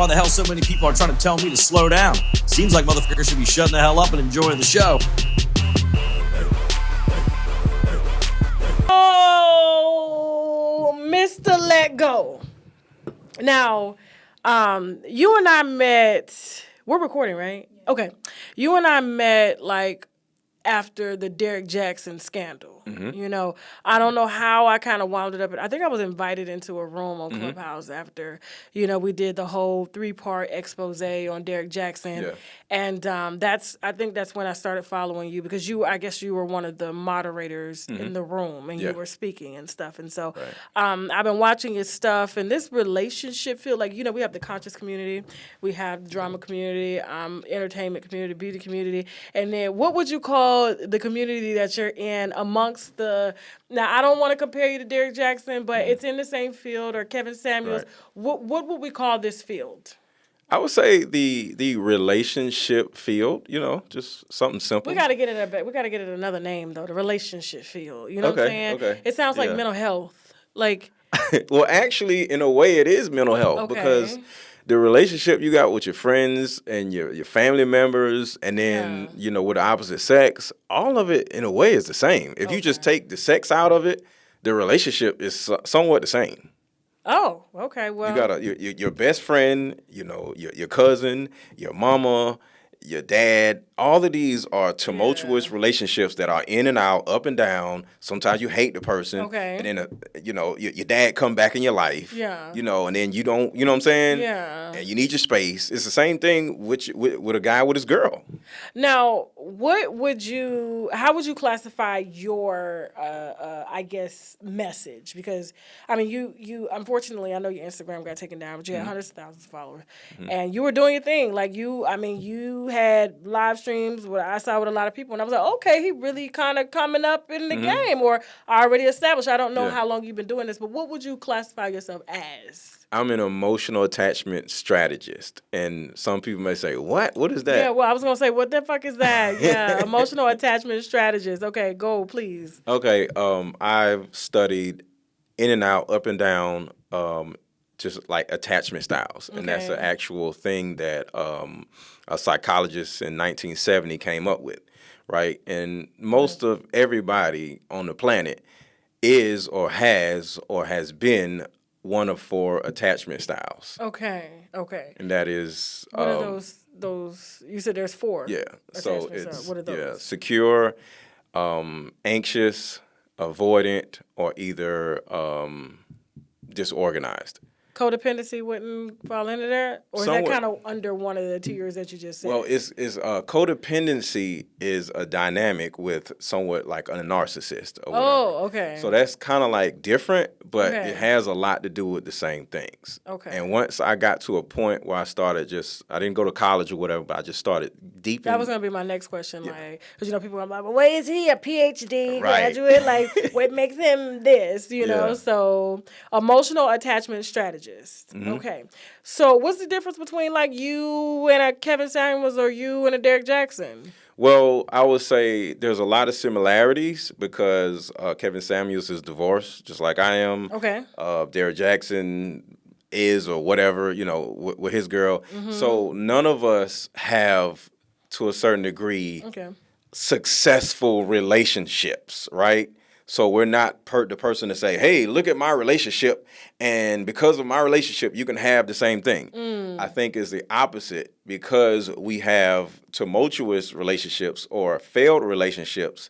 why the hell so many people are trying to tell me to slow down. Seems like motherfuckers should be shutting the hell up and enjoying the show. Oh, Mr. LetGo. Now, you and I met, we're recording, right? Okay. You and I met like after the Derek Jackson scandal. You know, I don't know how I kind of wound it up. I think I was invited into a room on Clubhouse after, you know, we did the whole 3-part expose on Derek Jackson. Yeah. And I think that's when I started following you because I guess you were one of the moderators in the room and you were speaking and stuff. And so I've been watching your stuff and this relationship field, like, you know, we have the conscious community, we have the drama community, entertainment community, beauty community. And then what would you call the community that you're in amongst now I don't want to compare you to Derek Jackson, but it's in the same field or Kevin Samuels. Right. What would we call this field? I would say the relationship field, you know, just something simple. We got to get it another name though, the relationship field. You know what I'm saying? Okay. It sounds like mental health. Like well, actually, in a way, it is mental health because the relationship you got with your friends and your family members and then, you know, with the opposite sex, all of it, in a way, is the same. If you just take the sex out of it, the relationship is somewhat the same. Oh, okay. Well, you got your best friend, you know, your cousin, your mama, your dad. All of these are tumultuous relationships that are in and out, up and down. Sometimes you hate the person. Okay. And then, you know, your dad come back in your life. Yeah. You know, and then you don't, you know what I'm saying? Yeah. And you need your space. It's the same thing with a guy with his girl. Now, how would you classify your, I guess, message? Because, I mean, you unfortunately, I know your Instagram got taken down, but you had hundreds of thousands of followers. And you were doing your thing. Like, you had live streams where I saw with a lot of people, and I was like, okay, he really kind of coming up in the game or already established. I don't know how long you've been doing this, but what would you classify yourself as? I'm an emotional attachment strategist, and some people may say, what? What is that? Yeah, well, I was going to say, what the fuck is that? Yeah, emotional attachment strategist. Okay, go, please. Okay, I've studied in and out, up and down, just like attachment styles. And that's an actual thing that a psychologist in 1970 came up with, right? And most of everybody on the planet is or has been one of 4 attachment styles. Okay. And that is... what are those? You said there's 4. Yeah. So it's... What are those? Yeah, secure, anxious, avoidant, or either disorganized. Codependency wouldn't fall into there? Or is that kind of under one of the tiers that you just said? Well, codependency is a dynamic with somewhat like a narcissist. Or whatever. Okay. So that's kind of like different, but it has a lot to do with the same things. Okay. And once I got to a point where I didn't go to college or whatever, but I just started deep in. That was going to be my next question. Like, because, you know, people are like, well, where is he? A PhD graduate? Like, what makes him this, you know? So, emotional attachment strategist. Okay. So what's the difference between like you and a Kevin Samuels or you and a Derek Jackson? Well, I would say there's a lot of similarities because Kevin Samuels is divorced, just like I am. Okay. Derek Jackson is or whatever, you know, with his girl. So none of us have, to a certain degree, successful relationships, right? So we're not the person to say, hey, look at my relationship, and because of my relationship, you can have the same thing. I think it's the opposite because we have tumultuous relationships or failed relationships.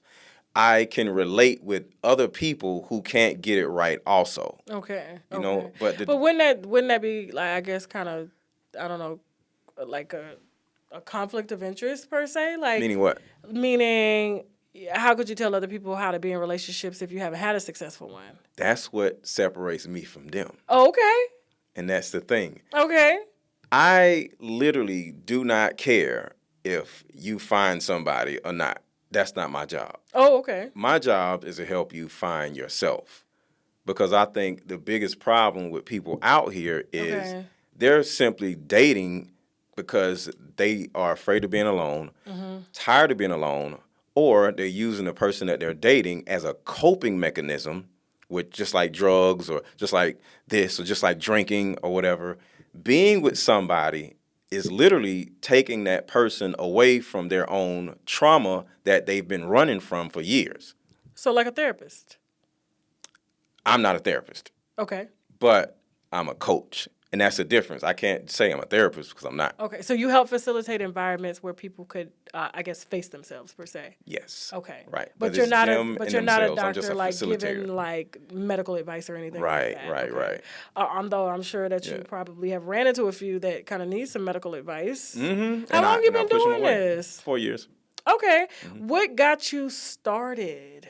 I can relate with other people who can't get it right also. Okay. You know, but wouldn't that be like, I guess, kind of, I don't know, like a conflict of interest per se? Like, meaning what? Meaning, how could you tell other people how to be in relationships if you haven't had a successful one? That's what separates me from them. Oh, okay. And that's the thing. Okay. I literally do not care if you find somebody or not. That's not my job. Oh, okay. My job is to help you find yourself. Because I think the biggest problem with people out here is they're simply dating because they are afraid of being alone, tired of being alone, or they're using the person that they're dating as a coping mechanism with just like drugs or just like this or just like drinking or whatever. being with somebody is literally taking that person away from their own trauma that they've been running from for years. So like a therapist? I'm not a therapist. Okay. But I'm a coach. And that's the difference. I can't say I'm a therapist because I'm not. Okay, so you help facilitate environments where people could, I guess, face themselves per se. Yes. Okay. Right. But you're not a doctor like giving like medical advice or anything. Right. Like that. Right. Okay. Right. Although I'm sure that you probably have ran into a few that kind of need some medical advice. Mm-hmm. How long you been doing this? 4 years. Okay. Mm-hmm. What got you started?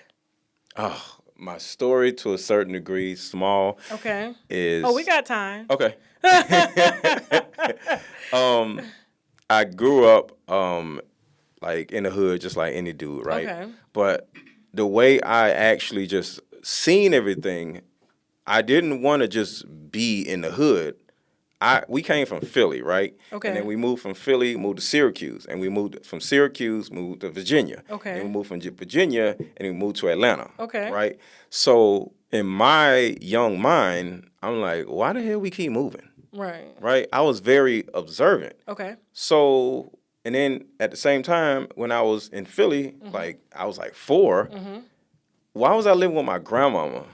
Oh, my story to a certain degree, small. Okay. Is we got time. Okay. I grew up like in the hood, just like any dude, right? Okay. But the way I actually just seen everything, I didn't want to just be in the hood. We came from Philly, right? Okay. And then we moved from Philly, moved to Syracuse, and we moved from Syracuse, moved to Virginia. Okay. And we moved from Virginia, and we moved to Atlanta. Okay. Right? So in my young mind, I'm like, why the hell we keep moving? Right. Right? I was very observant. Okay. So, and then at the same time, when I was in Philly, like I was like 4, why was I living with my grandmama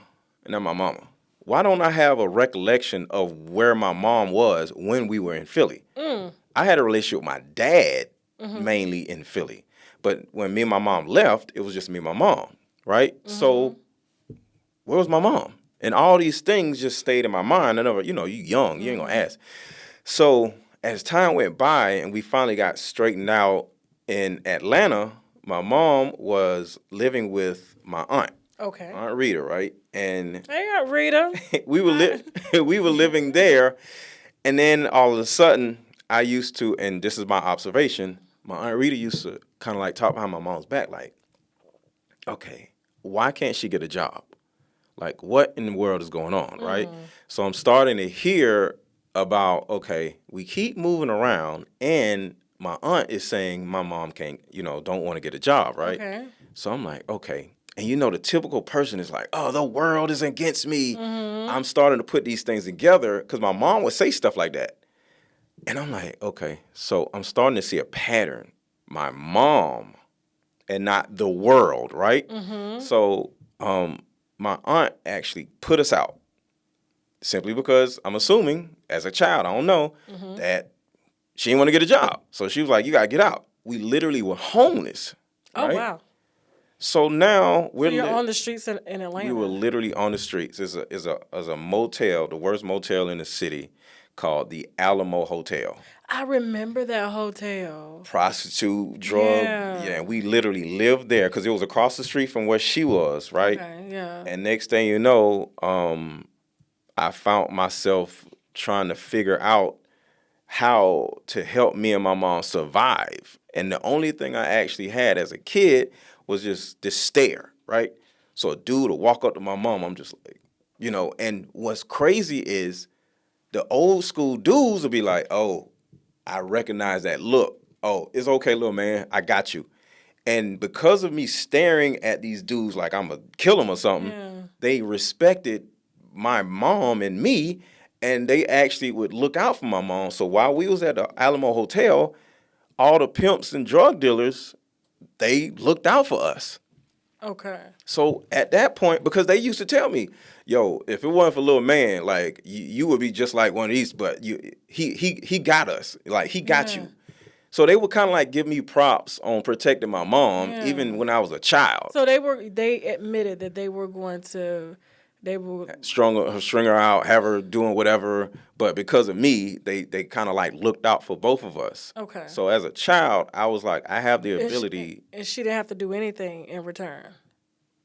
and not my mama? Why don't I have a recollection of where my mom was when we were in Philly? I had a relationship with my dad mainly in Philly. But when me and my mom left, it was just me and my mom, right? So where was my mom? And all these things just stayed in my mind. I never, you young, you ain't gonna ask. So as time went by and we finally got straightened out in Atlanta, my mom was living with my aunt. Okay. Aunt Rita, right? And hey, Aunt Rita. we were living there, and then all of a sudden, I used to, and this is my observation, my Aunt Rita used to kind of like talk behind my mom's back, like, okay, why can't she get a job? Like, what in the world is going on, right? So I'm starting to hear about, okay, we keep moving around, and my aunt is saying my mom can't, don't want to get a job, right? Okay. So I'm like, okay. And the typical person is like, oh, the world is against me. I'm starting to put these things together because my mom would say stuff like that. And I'm like, okay, so I'm starting to see a pattern. My mom and not the world, right? So my aunt actually put us out simply because I'm assuming as a child, I don't know, that she didn't want to get a job. So she was like, you got to get out. We literally were homeless. Oh, right? wow. So now you're on the streets in Atlanta. We were literally on the streets. There's a motel, the worst motel in the city, called the Alamo Hotel. I remember that hotel. Prostitute, drug, and we literally lived there because it was across the street from where she was, right? Okay, yeah. And next thing you know, I found myself trying to figure out how to help me and my mom survive. And the only thing I actually had as a kid was just this stare, right? So a dude will walk up to my mom, I'm just like, and what's crazy is the old school dudes will be like, oh, I recognize that look. Oh, it's okay, little man, I got you. And because of me staring at these dudes like I'm going to kill them or something, they respected my mom and me, and they actually would look out for my mom. So while we was at the Alamo Hotel, all the pimps and drug dealers, they looked out for us. Okay. So at that point, because they used to tell me, yo, if it wasn't for little man, like you would be just like one of these, but he got us. Like he got you. So they would kind of like give me props on protecting my mom, even when I was a child. So they admitted that they were going to string her out, have her doing whatever, but because of me, they kind of like looked out for both of us. Okay. So as a child, I was like, I have the ability. And she didn't have to do anything in return.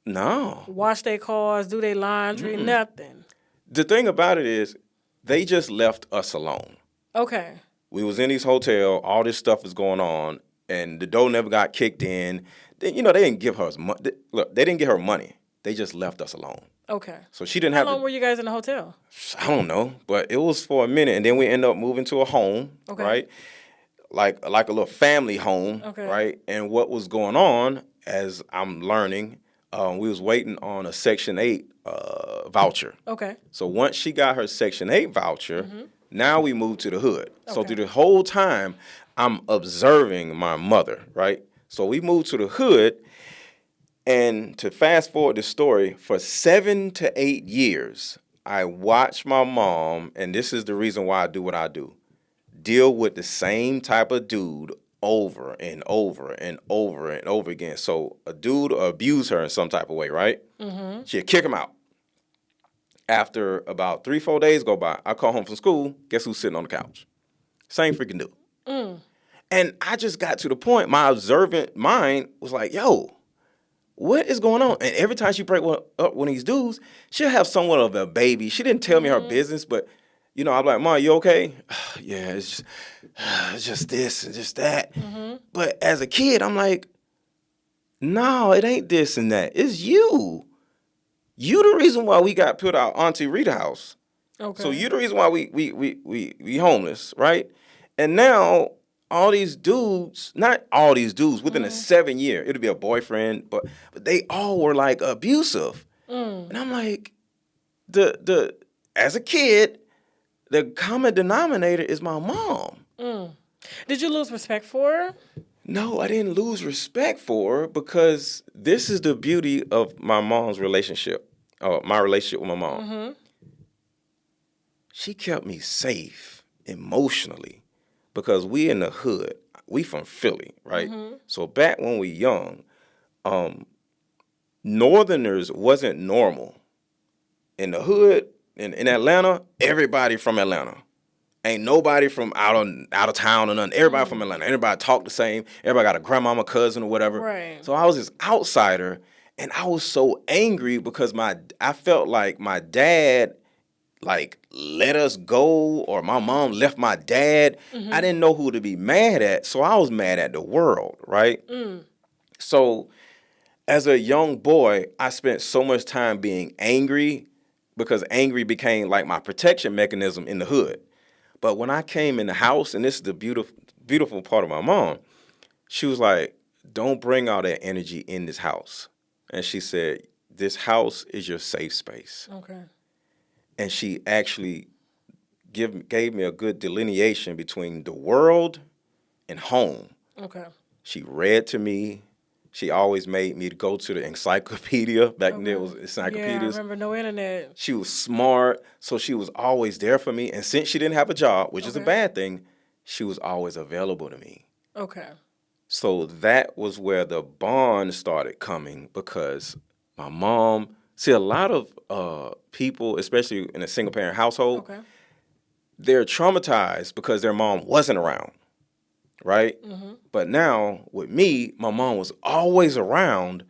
No. Wash their cars, do their laundry, nothing. The thing about it is, they just left us alone. Okay. We was in this hotel, all this stuff is going on, and the door never got kicked in. They didn't give her money. Look, they didn't give her money. They just left us alone. Okay. So she didn't have. How long were you guys in the hotel? I don't know, but it was for a minute, and then we ended up moving to a home, right? Like a little family home, right? And what was going on, as I'm learning, we was waiting on a Section 8 voucher. Okay. So once she got her Section 8 voucher, Now we moved to the hood. Okay. So through the whole time, I'm observing my mother, right? So we moved to the hood, and to fast forward the story, for 7 to 8 years, I watched my mom, and this is the reason why I do what I do, deal with the same type of dude over and over and over and over again. So a dude will abuse her in some type of way, right? Mm-hmm. She'll kick him out. After about 3-4 days go by, I call home from school. Guess who's sitting on the couch? Same freaking dude. Mm. And I just got to the point, my observant mind was like, yo, what is going on? And every time she break up one of these dudes, she'll have somewhat of a baby. She didn't tell me her business, but, you know, I'm like, Ma, you okay? Yeah, it's just this and just that. Mm-hmm. But as a kid, I'm like, no, it ain't this and that. It's you. You the reason why we got put out Auntie Rita house. Okay. So you the reason why we homeless, right? And now all these dudes, not all these dudes, within a 7 year, it'll be a boyfriend, but they all were like abusive. And I'm like, the as a kid, the common denominator is my mom. Did you lose respect for her? No, I didn't lose respect for her, because this is the beauty of my mom's relationship, my relationship with my mom. Mm-hmm. She kept me safe emotionally, because we in the hood. We from Philly, right? Mm-hmm. So back when we young, Northerners wasn't normal. In the hood, in Atlanta, everybody from Atlanta. Ain't nobody from out of town or nothing. Everybody from Atlanta. Everybody talk the same. Everybody got a grandmama, cousin, or whatever. Right. So I was this outsider, and I was so angry because I felt like my dad, like, let us go, or my mom left my dad. Mm-hmm. I didn't know who to be mad at, so I was mad at the world, right? So as a young boy, I spent so much time being angry, because angry became like my protection mechanism in the hood. But when I came in the house, and this is the beautiful part of my mom, she was like, don't bring all that energy in this house. And she said, this house is your safe space. Okay. And she actually gave me a good delineation between the world and home. Okay. She read to me. She always made me to go to the encyclopedia. Back then it was encyclopedias. Yeah, I remember no internet. She was smart, so she was always there for me. And since she didn't have a job, which is a bad thing, she was always available to me. Okay. So that was where the bond started coming, because my mom, see, a lot of people, especially in a single-parent household, they're traumatized because their mom wasn't around. Right? Mm-hmm. But now, with me, my mom was always around,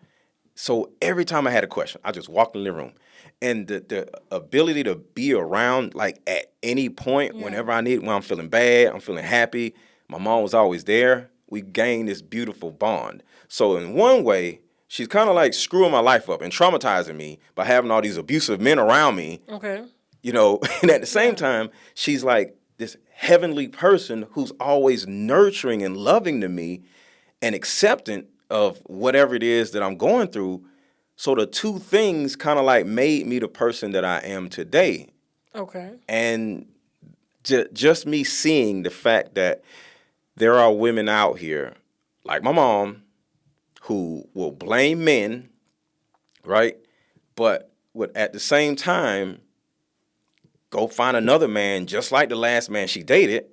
so every time I had a question, I just walked in the living room. And the ability to be around, like, at any point, whenever I need, when I'm feeling bad, I'm feeling happy, my mom was always there. We gained this beautiful bond. So in one way, she's kind of like screwing my life up and traumatizing me by having all these abusive men around me. Okay. You know, and at the same time, she's like this heavenly person who's always nurturing and loving to me and acceptant of whatever it is that I'm going through. So the two things kind of like made me the person that I am today. Okay. And just me seeing the fact that there are women out here, like my mom, who will blame men, right? But would at the same time go find another man just like the last man she dated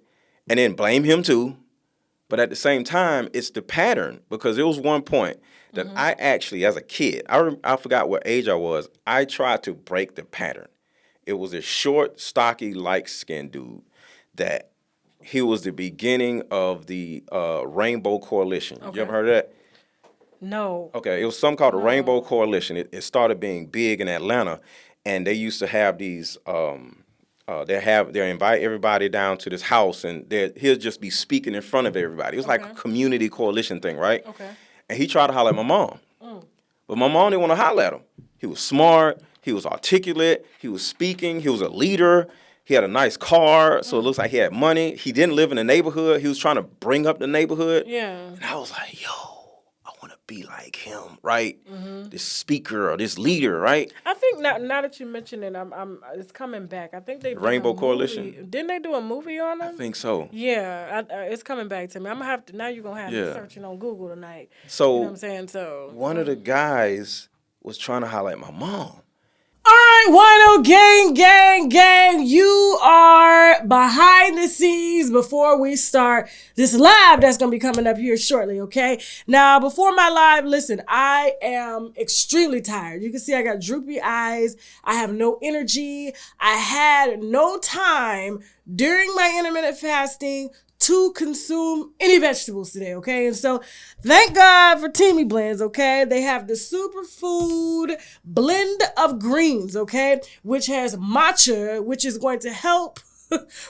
and then blame him too. But at the same time, it's the pattern, because there was one point that I actually, as a kid, I forgot what age I was, I tried to break the pattern. It was a short, stocky, light-skinned dude that he was the beginning of the Rainbow Coalition. Okay. You ever heard of that? No. Okay, it was something called the Rainbow Coalition. It started being big in Atlanta, and they used to have these they invite everybody down to this house, and he'll just be speaking in front of everybody. It was like a community coalition thing, right? Okay. And he tried to holler at my mom. But my mom didn't want to holler at him. He was smart. He was articulate. He was speaking. He was a leader. He had a nice car, so it looks like he had money. He didn't live in the neighborhood. He was trying to bring up the neighborhood. Yeah. And I was like, yo, I want to be like him, right? This speaker or this leader, right? I think now that you mention it, it's coming back. I think they did Rainbow Coalition. Didn't they do a movie on him? I think so. Yeah, it's coming back to me. I'm gonna have to. Now you're gonna have me searching on Google tonight. So you know what I'm saying. So one of the guys was trying to highlight my mom. All right, Wino gang, you are behind the scenes before we start this live that's going to be coming up here shortly, okay? Now, before my live, listen, I am extremely tired. You can see I got droopy eyes. I have no energy. I had no time during my intermittent fasting to consume any vegetables today, okay? And so thank God for Teamy Blends, okay? They have the superfood blend of greens, okay? Which has matcha, which is going to help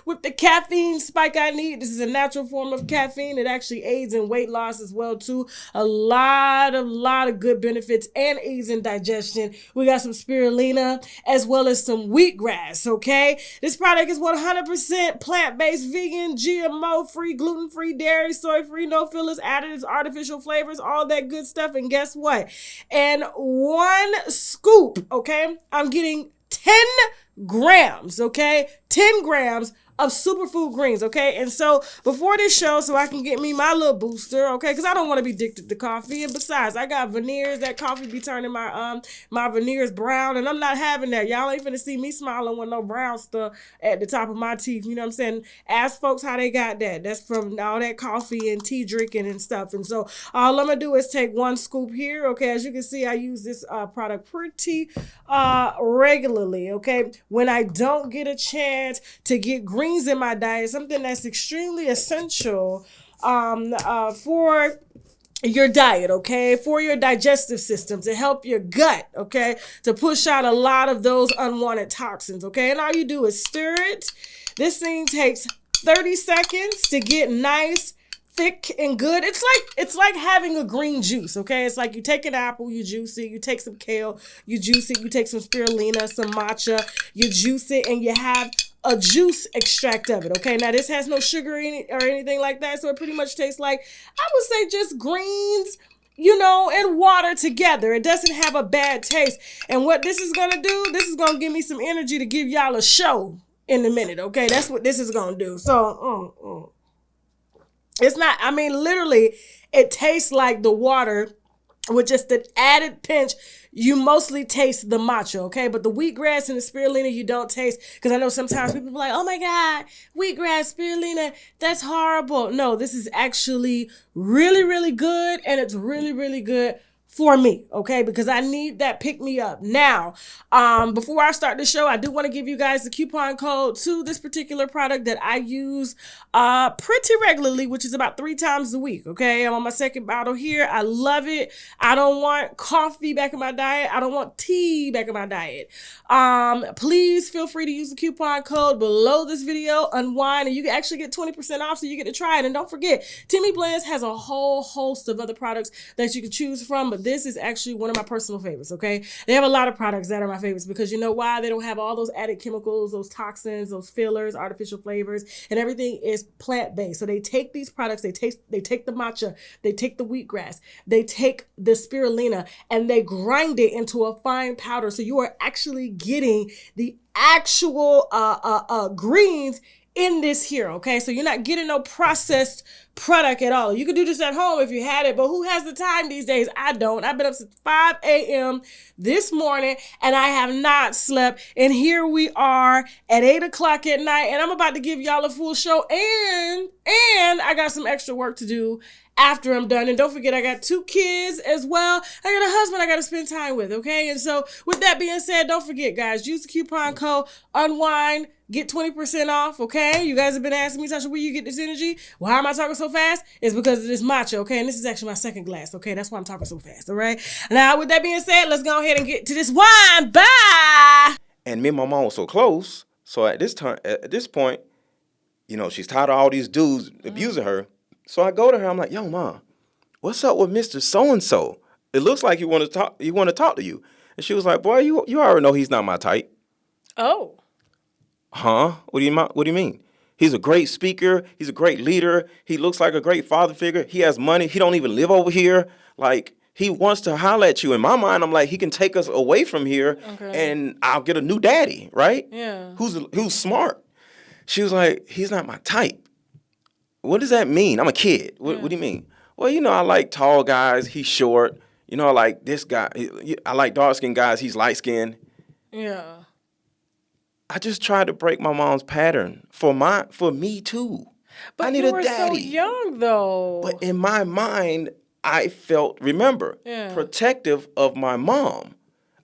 with the caffeine spike I need. This is a natural form of caffeine. It actually aids in weight loss as well too. A lot of good benefits and aids in digestion. We got some spirulina as well as some wheatgrass, okay? This product is 100% plant-based, vegan, GMO-free, gluten-free, dairy, soy-free, no fillers, additives, artificial flavors, all that good stuff. And guess what? And one scoop, okay, I'm getting 10 grams, okay? 10 grams of superfood greens, okay? And so before this show, so I can get me my little booster, okay? Because I don't want to be addicted to coffee. And besides, I got veneers. That coffee be turning my veneers brown, and I'm not having that. Y'all ain't finna see me smiling with no brown stuff at the top of my teeth. You know what I'm saying? Ask folks how they got that. That's from all that coffee and tea drinking and stuff. And so all I'm gonna do is take one scoop here, okay? As you can see, I use this product pretty regularly, okay? When I don't get a chance to get greens in my diet, something that's extremely essential for your diet, okay, for your digestive system, to help your gut, okay, to push out a lot of those unwanted toxins, okay, and all you do is stir it. This thing takes 30 seconds to get nice, thick and good. It's like having a green juice, okay? It's like you take an apple, you juice it, you take some kale, you juice it, you take some spirulina, some matcha, you juice it, and you have a juice extract of it, okay? Now, this has no sugar in it or anything like that, so it pretty much tastes like, I would say, just greens, you know, and water together. It doesn't have a bad taste. And what this is gonna do, this is gonna give me some energy to give y'all a show in a minute, okay? That's what this is gonna do. So, it's not, I mean, literally, it tastes like the water with just an added pinch. You mostly taste the matcha, okay? But the wheatgrass and the spirulina, you don't taste. Because I know sometimes people are like, oh my God, wheatgrass, spirulina, that's horrible. No, this is actually really, really good. And it's really, really good for me, okay? Because I need that pick me up. Now, before I start the show, I do want to give you guys the coupon code to this particular product that I use pretty regularly, which is about 3 times a week, okay? I'm on my second bottle here. I love it. I don't want coffee back in my diet. I don't want tea back in my diet. Please feel free to use the coupon code below this video, Unwind, and you can actually get 20% off, so you get to try it. And don't forget, Teamy Blends has a whole host of other products that you can choose from, but this is actually one of my personal favorites, okay? They have a lot of products that are my favorites because you know why? They don't have all those added chemicals, those toxins, those fillers, artificial flavors, and everything is plant-based. So they take these products, they take the matcha, they take the wheatgrass, they take the spirulina, and they grind it into a fine powder. So you are actually getting the actual greens in this here, okay? So you're not getting no processed product at all. You could do this at home if you had it, but who has the time these days? I don't. I've been up since 5 a.m. this morning, and I have not slept. And here we are at 8 o'clock at night, and I'm about to give y'all a full show, and I got some extra work to do after I'm done. And don't forget, I got 2 kids as well. I got a husband I got to spend time with, okay? And so with that being said, don't forget, guys, use the coupon code UNWINE, get 20% off, okay? You guys have been asking me, Tasha, where you get this energy? Well, how am I talking so fast? It's because of this matcha, okay? And this is actually my second glass, okay? That's why I'm talking so fast, all right? Now, with that being said, let's go ahead and get to this wine. Bye! And me and my mom were so close. So at this point, you know, she's tired of all these dudes abusing her. So I go to her. I'm like, yo, Mom, what's up with Mr. So-and-so? It looks like he want to talk to you. And she was like, boy, you already know he's not my type. Oh. Huh? What do you mean? He's a great speaker. He's a great leader. He looks like a great father figure. He has money. He don't even live over here. Like, He wants to holler at you. In my mind, I'm like, he can take us away from here, and I'll get a new daddy, right? Yeah. Who's smart. She was like, he's not my type. What does that mean? I'm a kid. What do you mean? Well, I like tall guys. He's short. I like this guy. I like dark-skinned guys. He's light-skinned. Yeah. I just tried to break my mom's pattern for me too. But I need you a were daddy. so young, though. But in my mind, I felt, protective of my mom.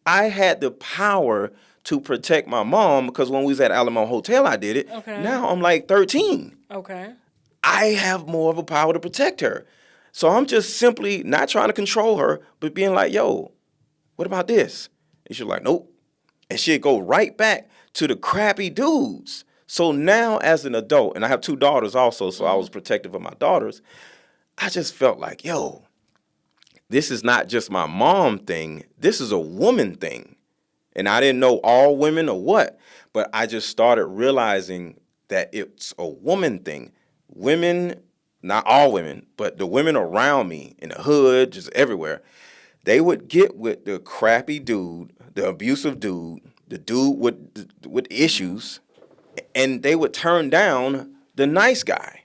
I had the power to protect my mom because when we was at Alamo Hotel, I did it. Okay. Now I'm like 13. Okay. I have more of a power to protect her. So I'm just simply not trying to control her, but being like, yo, what about this? And she's like, nope. And she'd go right back to the crappy dudes. So now as an adult, and I have 2 daughters also, so I was protective of my daughters, I just felt like, yo, this is not just my mom thing. This is a woman thing. And I didn't know all women or what, but I just started realizing that it's a woman thing. Women, not all women, but the women around me in the hood, just everywhere, they would get with the crappy dude, the abusive dude, the dude with issues, and they would turn down the nice guy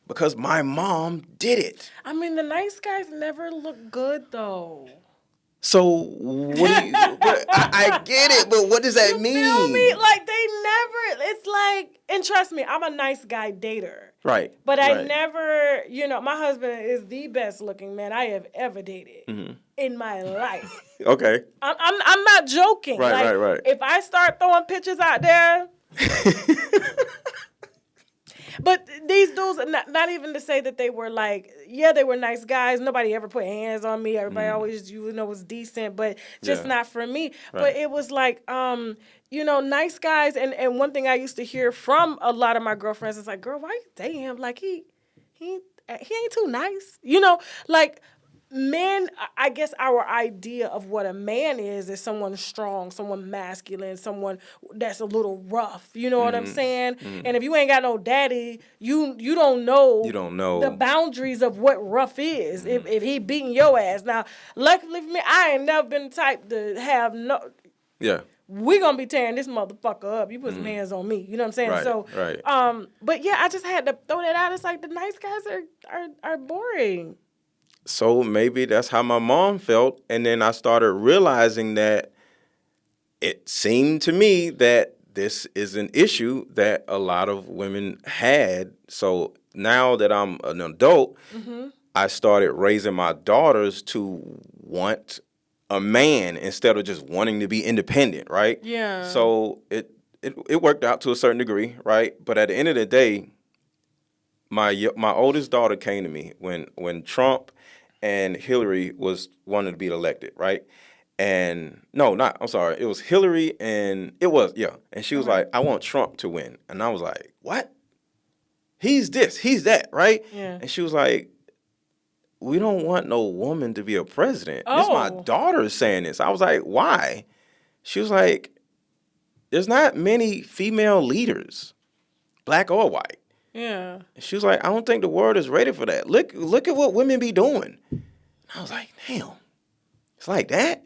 because my mom did it. I mean, the nice guys never look good, though. So what do you? But I get it, but what does that mean? Feel me? Like they never. It's like, and trust me, I'm a nice guy dater. Right. But I never. My husband is the best looking man I have ever dated in my life. Okay. I'm not joking. Right. If I start throwing pictures out there. But these dudes, not even to say that they were like, they were nice guys. Nobody ever put hands on me. Everybody always, was decent, but just not for me. Right. But it was like, nice guys. And one thing I used to hear from a lot of my girlfriends is like, girl, why you dating him? Like, he ain't too nice. Like, men, I guess our idea of what a man is someone strong, someone masculine, someone that's a little rough. You know what I'm saying? And if you ain't got no daddy, you don't know the boundaries of what rough is. If he beating your ass. Now, luckily for me, I ain't never been the type to have no. Yeah. We gonna be tearing this motherfucker up. You put some hands on me. You know what I'm saying? Right, so, right. But yeah, I just had to throw that out. It's like the nice guys are boring. So maybe that's how my mom felt. And then I started realizing that it seemed to me that this is an issue that a lot of women had. So now that I'm an adult, I started raising my daughters to want a man instead of just wanting to be independent, right? Yeah. So it worked out to a certain degree, right? But at the end of the day, my oldest daughter came to me when Trump and Hillary wanted to be elected, right? And it was Hillary and and she was like, I want Trump to win. And I was like, what? He's this, he's that, right? Yeah. And she was like, we don't want no woman to be a president. Oh. This is my daughter saying this. I was like, why? She was like, there's not many female leaders, black or white. Yeah. She was like, I don't think the world is ready for that. Look at what women be doing. And I was like, damn, it's like that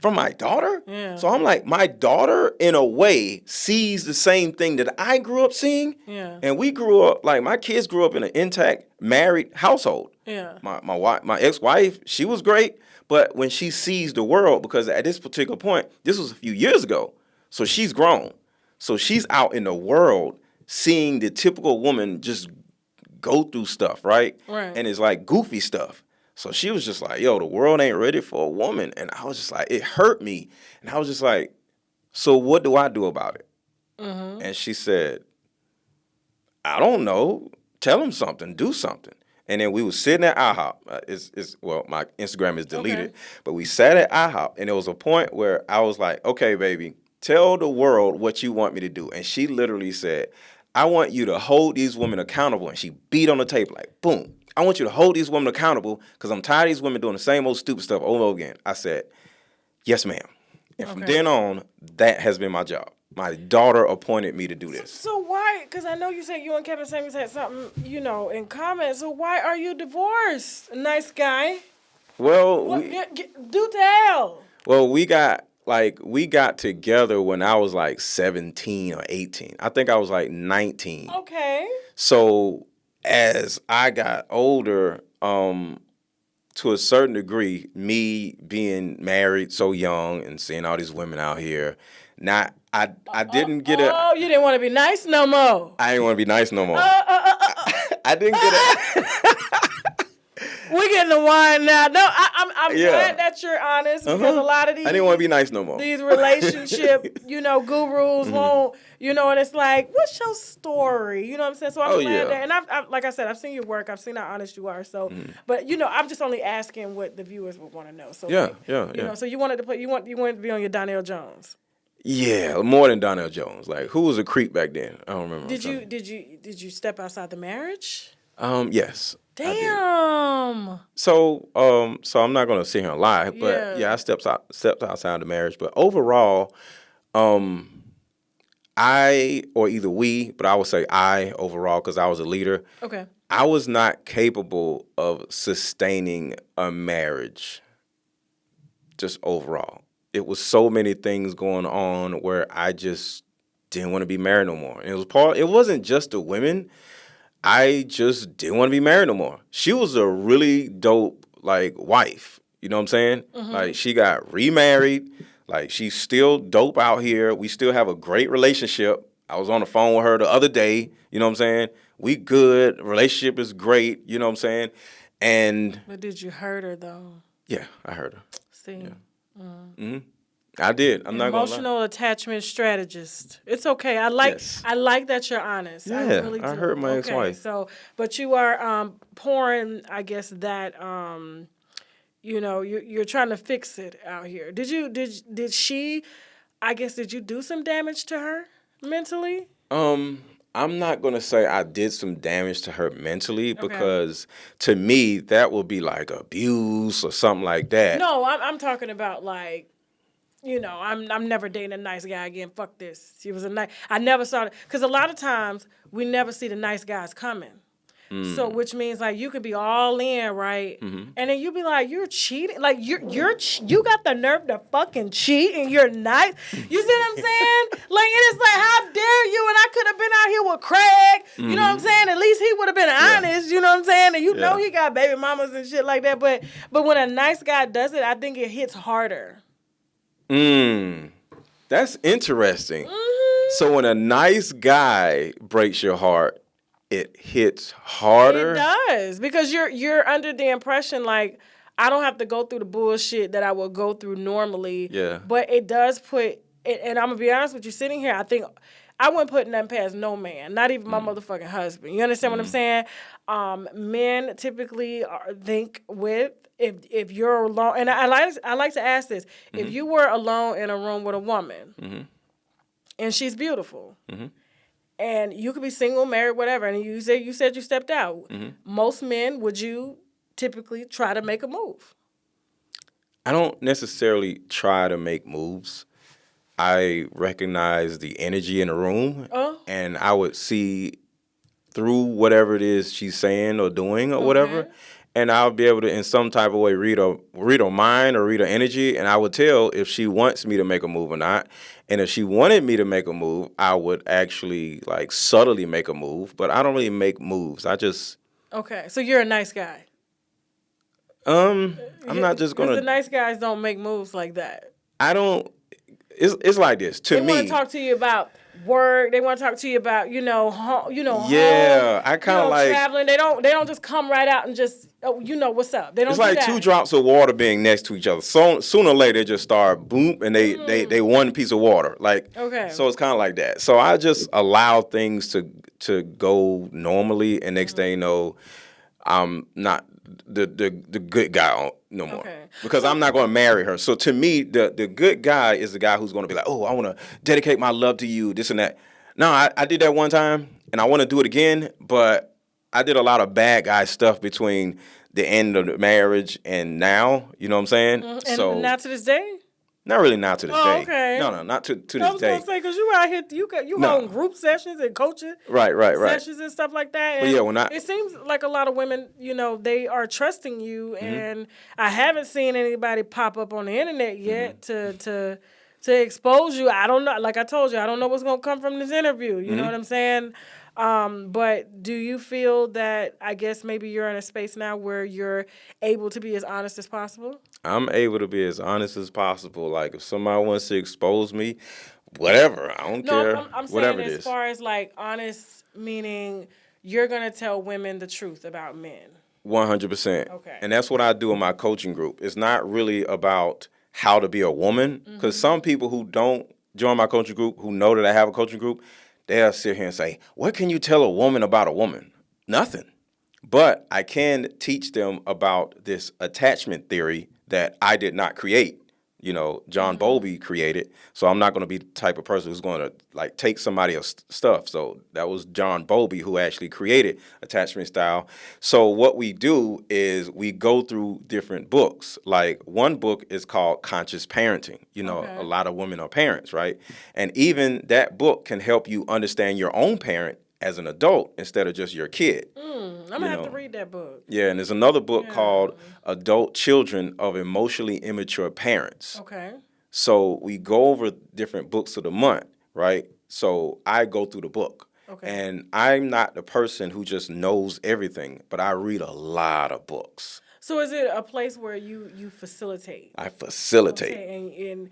from my daughter? Yeah. So I'm like, my daughter, in a way, sees the same thing that I grew up seeing. Yeah. And we grew up, like, my kids grew up in an intact, married household. Yeah. My ex-wife, she was great. But when she sees the world, because at this particular point, this was a few years ago, so she's grown. So she's out in the world seeing the typical woman just go through stuff, right? Right. And it's like goofy stuff. So she was just like, yo, the world ain't ready for a woman. And I was just like, it hurt me. And I was just like, so what do I do about it? And she said, I don't know. Tell him something. Do something. And then we was sitting at IHOP. My Instagram is deleted. Okay. But we sat at IHOP. And there was a point where I was like, okay, baby, tell the world what you want me to do. And she literally said, I want you to hold these women accountable. And she beat on the table like, boom. I want you to hold these women accountable because I'm tired of these women doing the same old stupid stuff over and over again. I said, yes, ma'am. And from then on, that has been my job. My daughter appointed me to do this. So why, because I know you said you and Kevin Samuels had something, in common. So why are you divorced? Nice guy. Well, do tell. Well, we got together when I was like 17 or 18. I think I was like 19. Okay. So as I got older, to a certain degree, me being married so young and seeing all these women out here, I didn't get a. Oh, you didn't want to be nice no more. I didn't want to be nice no more. I didn't get a. We're getting the wine now. No, I'm glad that you're honest because a lot of these. I didn't want to be nice no more. These relationship, gurus won't, and it's like, what's your story? You know what I'm saying? So I'm glad that, and I've like I said, I've seen your work. I've seen how honest you are. So, but I'm just only asking what the viewers would want to know. So yeah. So you wanted to be on your Donnell Jones. Yeah, more than Donnell Jones. Like, who was a creep back then? I don't remember. Did you step outside the marriage? Yes. Damn. So I'm not gonna sit here and lie, but I stepped outside the marriage. But overall, either we, but I would say I overall because I was a leader. Okay. I was not capable of sustaining a marriage. Just overall, it was so many things going on where I just didn't want to be married no more. And it wasn't just the women. I just didn't want to be married no more. She was a really dope, wife. You know what I'm saying? Mm-hmm. Like, she got remarried. Like, she's still dope out here. We still have a great relationship. I was on the phone with her the other day. You know what I'm saying? We good. Relationship is great. You know what I'm saying? But did you hurt her, though? Yeah, I hurt her. See? Yeah. Mm-hmm. I did. I'm not gonna lie. Emotional attachment strategist. It's okay. I like that you're honest. Yeah, I really do. I heard my ex-wife. So, but you are pouring, I guess that you're trying to fix it out here. Did you do some damage to her mentally? I'm not gonna say I did some damage to her mentally because to me that would be like abuse or something like that. No, I'm talking about I'm never dating a nice guy again. Fuck this. She was I never saw it. Because a lot of times, we never see the nice guys coming. So, which means, you could be all in, right? Mm-hmm. And then you be like, you're cheating. Like, you got the nerve to fucking cheat and you're nice. You see what I'm saying? And it's like, how dare you? And I could have been out here with Craig. Mm-hmm. You know what I'm saying? At least he would have been honest. You know what I'm saying? And know he got baby mamas and shit like that. But when a nice guy does it, I think it hits harder. That's interesting. Mm-hmm. So when a nice guy breaks your heart, it hits harder? It does. Because you're under the impression I don't have to go through the bullshit that I would go through normally. Yeah. But it does put, and I'm going to be honest with you, sitting here, I think I wouldn't put nothing past no man, not even my motherfucking husband. You understand what I'm saying? Men typically think if you're alone, and I like to ask this: if you were alone in a room with a woman, and she's beautiful, and you could be single, married, whatever, and you said you stepped out, most men, would you typically try to make a move? I don't necessarily try to make moves. I recognize the energy in the room, and I would see through whatever it is she's saying or doing or whatever, and I'll be able to, in some type of way, read her mind or read her energy, and I would tell if she wants me to make a move or not. And if she wanted me to make a move, I would actually subtly make a move, but I don't really make moves. I just... Okay, so you're a nice guy. I'm not just gonna... Because the nice guys don't make moves like that. I don't... It's like this to me. They want to talk to you about work. They want to talk to you about Yeah, home, I kind of like traveling. They don't just come right out and just what's up. They don't. It's like two drops of water being next to each other. So sooner or later they just start boom, and they one piece of water. So it's kind of like that. So I just allow things to go normally, and next thing you know, I'm not the good guy no more. Because I'm not going to marry her. So to me, the good guy is the guy who's going to be like, oh, I want to dedicate my love to you, this and that. No, I did that one time, and I want to do it again, but I did a lot of bad guy stuff between the end of the marriage and now. You know what I'm saying? And now to this day? Not really now to this day. Okay. No, not to this day. I was gonna say because you out here, you hold group sessions and coaching, right, sessions and stuff like that. And but yeah, it seems like a lot of women, they are trusting you, and I haven't seen anybody pop up on the internet yet to expose you. I don't know. Like I told you, I don't know what's gonna come from this interview. You know what I'm saying? But do you feel that, I guess maybe you're in a space now where you're able to be as honest as possible? I'm able to be as honest as possible. Like if somebody wants to expose me, whatever, I don't care. I'm whatever saying it as is. far as like honest, meaning you're gonna tell women the truth about men. 100%. Okay. And that's what I do in my coaching group. It's not really about how to be a woman, because some people who don't join my coaching group, who know that I have a coaching group, they'll sit here and say, what can you tell a woman about a woman? Nothing. But I can teach them about this attachment theory that I did not create. John Bowlby created. So I'm not going to be the type of person who's going to like take somebody else's stuff. So that was John Bowlby who actually created attachment style. So what we do is we go through different books. Like one book is called Conscious Parenting. A lot of women are parents, right? And even that book can help you understand your own parent as an adult instead of just your kid. I'm going to have to read that book. Yeah, and there's another book called Adult Children of Emotionally Immature Parents. Okay. So we go over different books of the month, right? So I go through the book. Okay. And I'm not the person who just knows everything, but I read a lot of books. So is it a place where you facilitate? I facilitate. Okay, and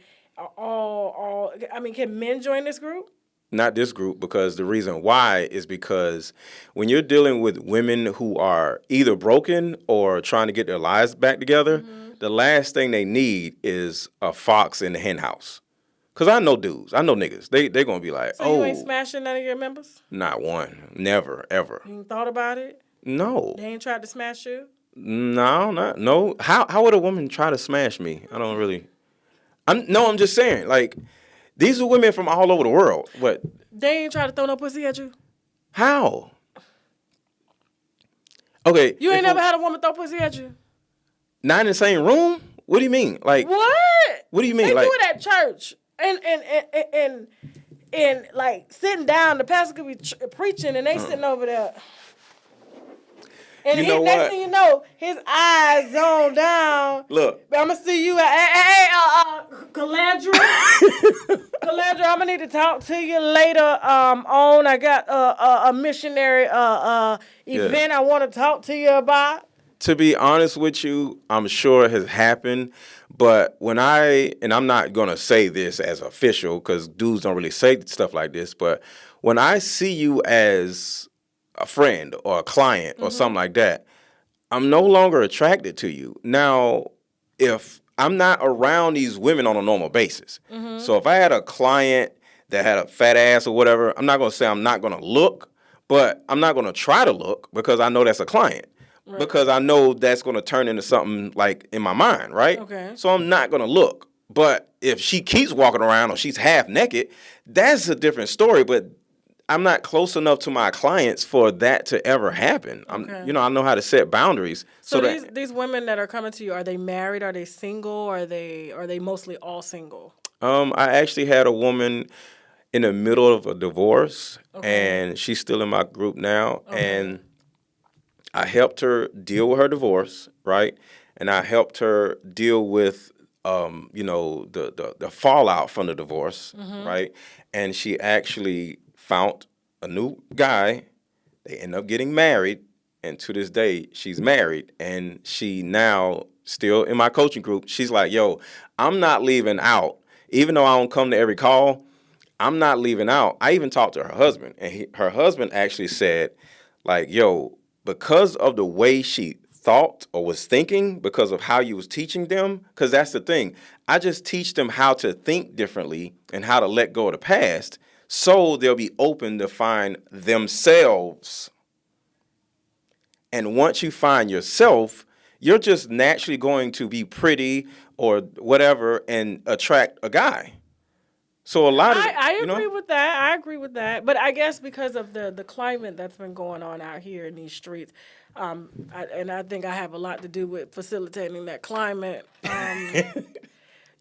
can men join this group? Not this group, because the reason why is because when you're dealing with women who are either broken or trying to get their lives back together, the last thing they need is a fox in the hen house. Because I know dudes, I know niggas. They're going to be like, so you ain't smashing none of your members? Not one. Never, ever. You ain't thought about it? No. They ain't tried to smash you? No. How would a woman try to smash me? I don't really. I'm just saying, like, these are women from all over the world. What? They ain't try to throw no pussy at you? How? Okay. You ain't never had a woman throw pussy at you? Not in the same room? What do you mean? Like what? What do you mean? They like do it at church. And like sitting down, the pastor could be preaching and they sitting over there. And next thing you know, his eyes zoned down. Look. I'm going to see you at, Calandra. Calandra, I'm going to need to talk to you later on. I got a missionary event I want to talk to you about. To be honest with you, I'm sure it has happened. But and I'm not going to say this as official because dudes don't really say stuff like this. But when I see you as a friend or a client or something like that, I'm no longer attracted to you. Now, if I'm not around these women on a normal basis, so if I had a client that had a fat ass or whatever, I'm not going to say I'm not going to look, but I'm not going to try to look because I know that's a client. Right. Because I know that's going to turn into something like in my mind, right? Okay. So I'm not going to look. But if she keeps walking around or she's half naked, that's a different story. But I'm not close enough to my clients for that to ever happen. Okay. I know how to set boundaries. So these women that are coming to you, are they married? Are they single? Are they mostly all single? I actually had a woman in the middle of a divorce, and she's still in my group now. Okay. And I helped her deal with her divorce, right? And I helped her deal with, the fallout from the divorce, right? And she actually found a new guy. They end up getting married, and to this day, she's married. And she now still in my coaching group. She's like, yo, I'm not leaving out. Even though I don't come to every call, I'm not leaving out. I even talked to her husband, and her husband actually said, like, yo, because of the way she thought or was thinking, because of how you was teaching them, because that's the thing. I just teach them how to think differently and how to let go of the past so they'll be open to find themselves. And once you find yourself, you're just naturally going to be pretty or whatever and attract a guy. So a lot of I agree with that. I agree with that. But I guess because of the climate that's been going on out here in these streets, and I think I have a lot to do with facilitating that climate.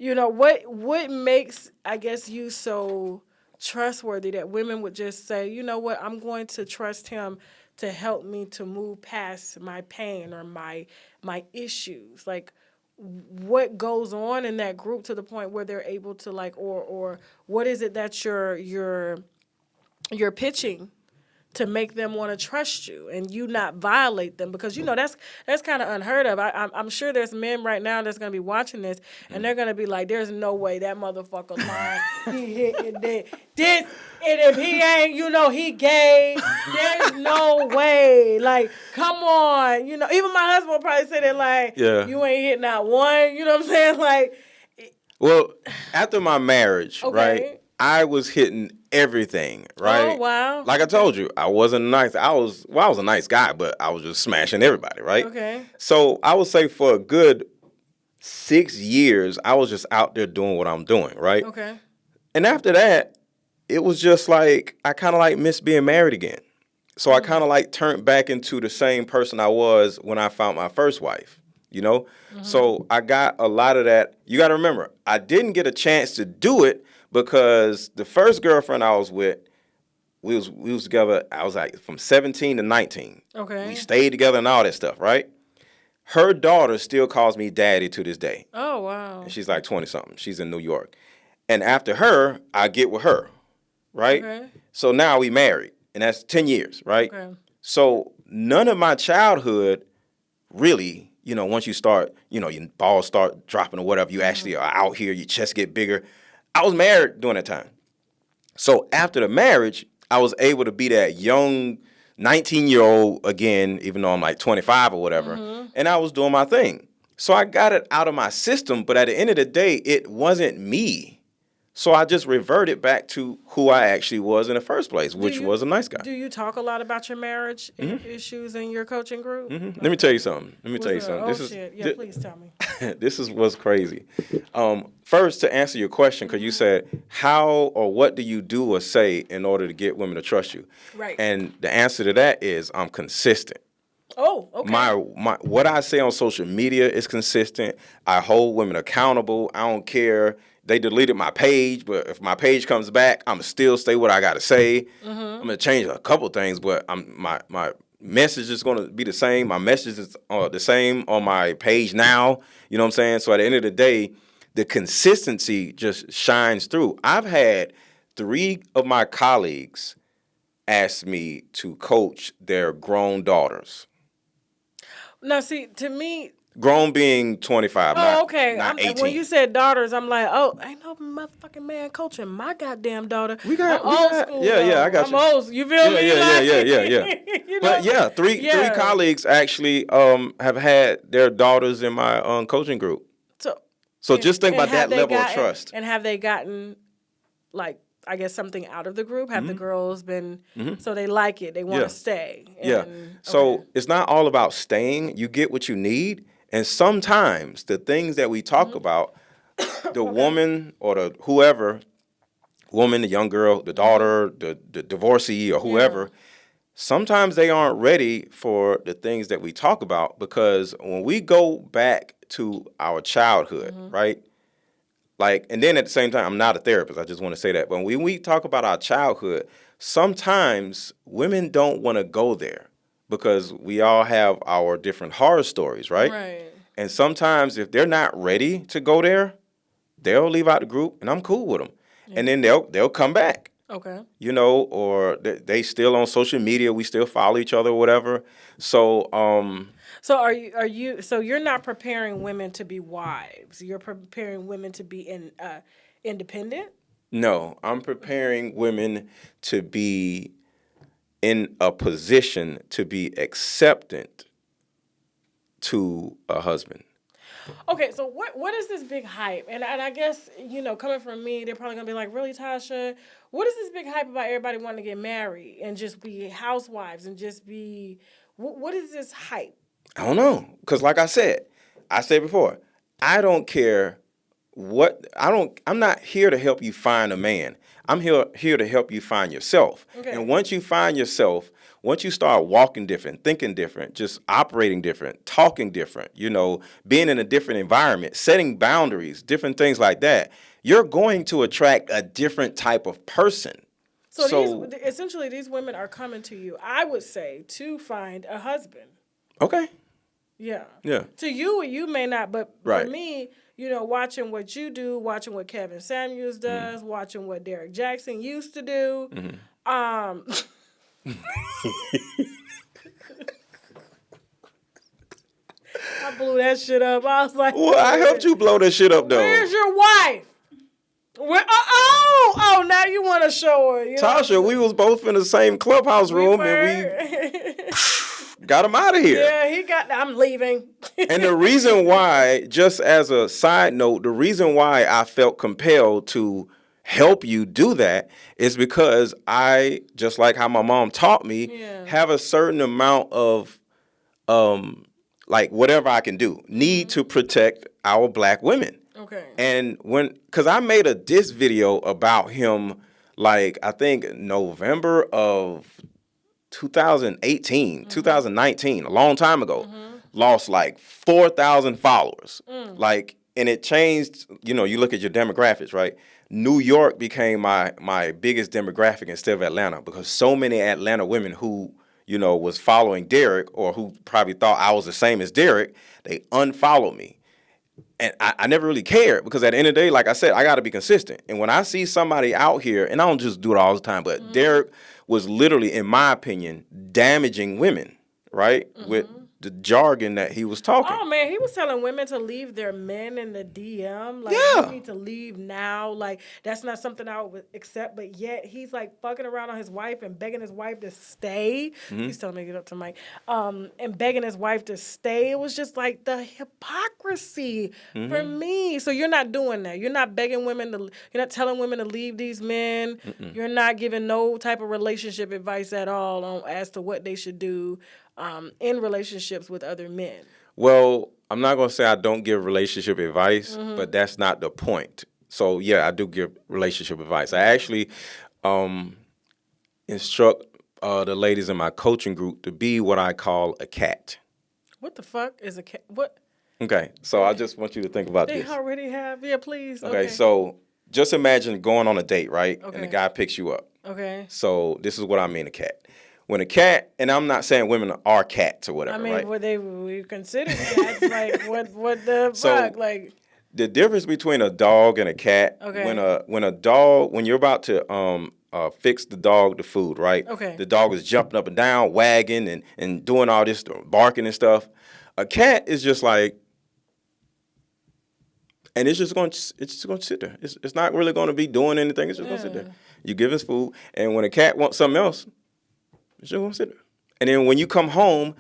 what makes, I guess, you so trustworthy that women would just say, you know what, I'm going to trust him to help me to move past my pain or my issues. Like, what goes on in that group to the point where they're able to, like, or what is it that you're pitching to make them want to trust you and you not violate them? Because that's kind of unheard of. I'm sure there's men right now that's gonna be watching this and they're gonna be like, "There's no way that motherfucker lying. He hit this, and if he ain't, he gay. There's no way. Like, come on, Even my husband will probably say that, like, you ain't hit not one. You know what I'm saying? Like, well, after my marriage, right, I was hitting everything, right? Oh, wow. Like I told you, I wasn't nice. I was a nice guy, but I was just smashing everybody, right? Okay. So I would say for a good 6 years, I was just out there doing what I'm doing, right? Okay. And after that, it was just like, I kind of like missed being married again. So I kind of like turned back into the same person I was when I found my first wife, So I got a lot of that. You got to remember, I didn't get a chance to do it because the first girlfriend I was with, we was together, I was like from 17 to 19. Okay. We stayed together and all that stuff, right? Her daughter still calls me daddy to this day. Oh, wow. And she's like 20-something. She's in New York. And after her, I get with her, right? Okay. So now we married, and that's 10 years, right? Okay. So none of my childhood really, once you start, your balls start dropping or whatever, you actually are out here, your chest get bigger. I was married during that time. So after the marriage, I was able to be that young 19-year-old again, even though I'm like 25 or whatever, and I was doing my thing. So I got it out of my system, but at the end of the day, it wasn't me. So I just reverted back to who I actually was in the first place, which was a nice guy. Do you talk a lot about your marriage issues in your coaching group? Mm-hmm. Okay. Let me tell you something. Please tell me. This is what's crazy. First, to answer your question, because you said, how or what do you do or say in order to get women to trust you? Right. And the answer to that is I'm consistent. Oh, okay. My what I say on social media is consistent. I hold women accountable. I don't care. They deleted my page, but if my page comes back, I'm still say what I got to say. I'm gonna change a couple things, but my message is gonna be the same. My message is the same on my page now. You know what I'm saying? So at the end of the day, the consistency just shines through. I've had 3 of my colleagues ask me to coach their grown daughters. Now, see, to me, grown being 25. Oh, okay. Not 18. When you said daughters, I'm like, oh, ain't no motherfucking man coaching my goddamn daughter. I'm old school. Yeah, I got you. I'm old. You feel me? Yeah. But yeah, three colleagues actually have had their daughters in my coaching group. So just think about that level of trust. And have they gotten, like, I guess something out of the group? Have the girls been, so they like it, they want to stay? So it's not all about staying. You get what you need. And sometimes the things that we talk about, the woman or the whoever, the young girl, the daughter, the divorcee or whoever, sometimes they aren't ready for the things that we talk about, because when we go back to our childhood, right? Like, and then at the same time, I'm not a therapist. I just want to say that. But when we talk about our childhood, sometimes women don't want to go there because we all have our different horror stories, right? Right. And sometimes if they're not ready to go there, they'll leave out the group, and I'm cool with them. Yeah. And then they'll come back. Okay. Or they still on social media. We still follow each other or whatever. So, So are you? So you're not preparing women to be wives. You're preparing women to be independent. No, I'm preparing women to be in a position to be acceptant to a husband. Okay, so what is this big hype? And I guess, coming from me, they're probably going to be like, really, Tasha? What is this big hype about everybody wanting to get married and just be housewives and just be, what is this hype? I don't know. Because like I said before, I don't care I'm not here to help you find a man. I'm here to help you find yourself. Okay. And once you find yourself, once you start walking different, thinking different, just operating different, talking different, being in a different environment, setting boundaries, different things like that, you're going to attract a different type of person. So essentially, these women are coming to you, I would say, to find a husband. Okay. Yeah. Yeah. To you may not, but right. for me, watching what you do, watching what Kevin Samuels does, watching what Derek Jackson used to do. I blew that shit up. I was like, well, I helped you blow that shit up, though. Where's your wife? Now you want to show her. Tasha, we was both in the same clubhouse room, and we got him out of here. Yeah, I'm leaving. And the reason why, just as a side note, the reason why I felt compelled to help you do that is because I, just like how my mom taught me, have a certain amount of, whatever I can do, need to protect our black women. Okay. And because I made a diss video about him, I think November of 2018, 2019, a long time ago, lost 4,000 followers. And it changed, you look at your demographics, right? New York became my biggest demographic instead of Atlanta, because so many Atlanta women who, was following Derek, or who probably thought I was the same as Derek, they unfollowed me. And I never really cared, because at the end of the day, like I said, I got to be consistent. And when I see somebody out here, and I don't just do it all the time, but Derek was literally, in my opinion, damaging women, right? With the jargon that he was talking. Oh, man, he was telling women to leave their men in the DM. You need to leave now. That's not something I would accept. But yet, he's, fucking around on his wife and begging his wife to stay. He's telling me to get up to Mike. And begging his wife to stay. It was just, the hypocrisy for me. So you're not doing that. You're not begging women you're not telling women to leave these men. You're not giving no type of relationship advice at all as to what they should do in relationships with other men. Well, I'm not going to say I don't give relationship advice, but that's not the point. So, yeah, I do give relationship advice. I actually instruct the ladies in my coaching group to be what I call a cat. What the fuck is a cat? What? Okay, so I just want you to think about this. They already have. Yeah, please. Okay, so just imagine going on a date, right? Okay. And the guy picks you up. Okay. So this is what I mean, a cat. When a cat, and I'm not saying women are cats or whatever, right? We consider cats, what the fuck? The difference between a dog and a cat, when you're about to fix the dog the food, right? Okay. The dog is jumping up and down, wagging and doing all this, barking and stuff. A cat is just and it's just going to sit there. It's not really going to be doing anything. It's just going to sit there. You give it food, and when a cat wants something else, it's just going to sit there. And then when you come home,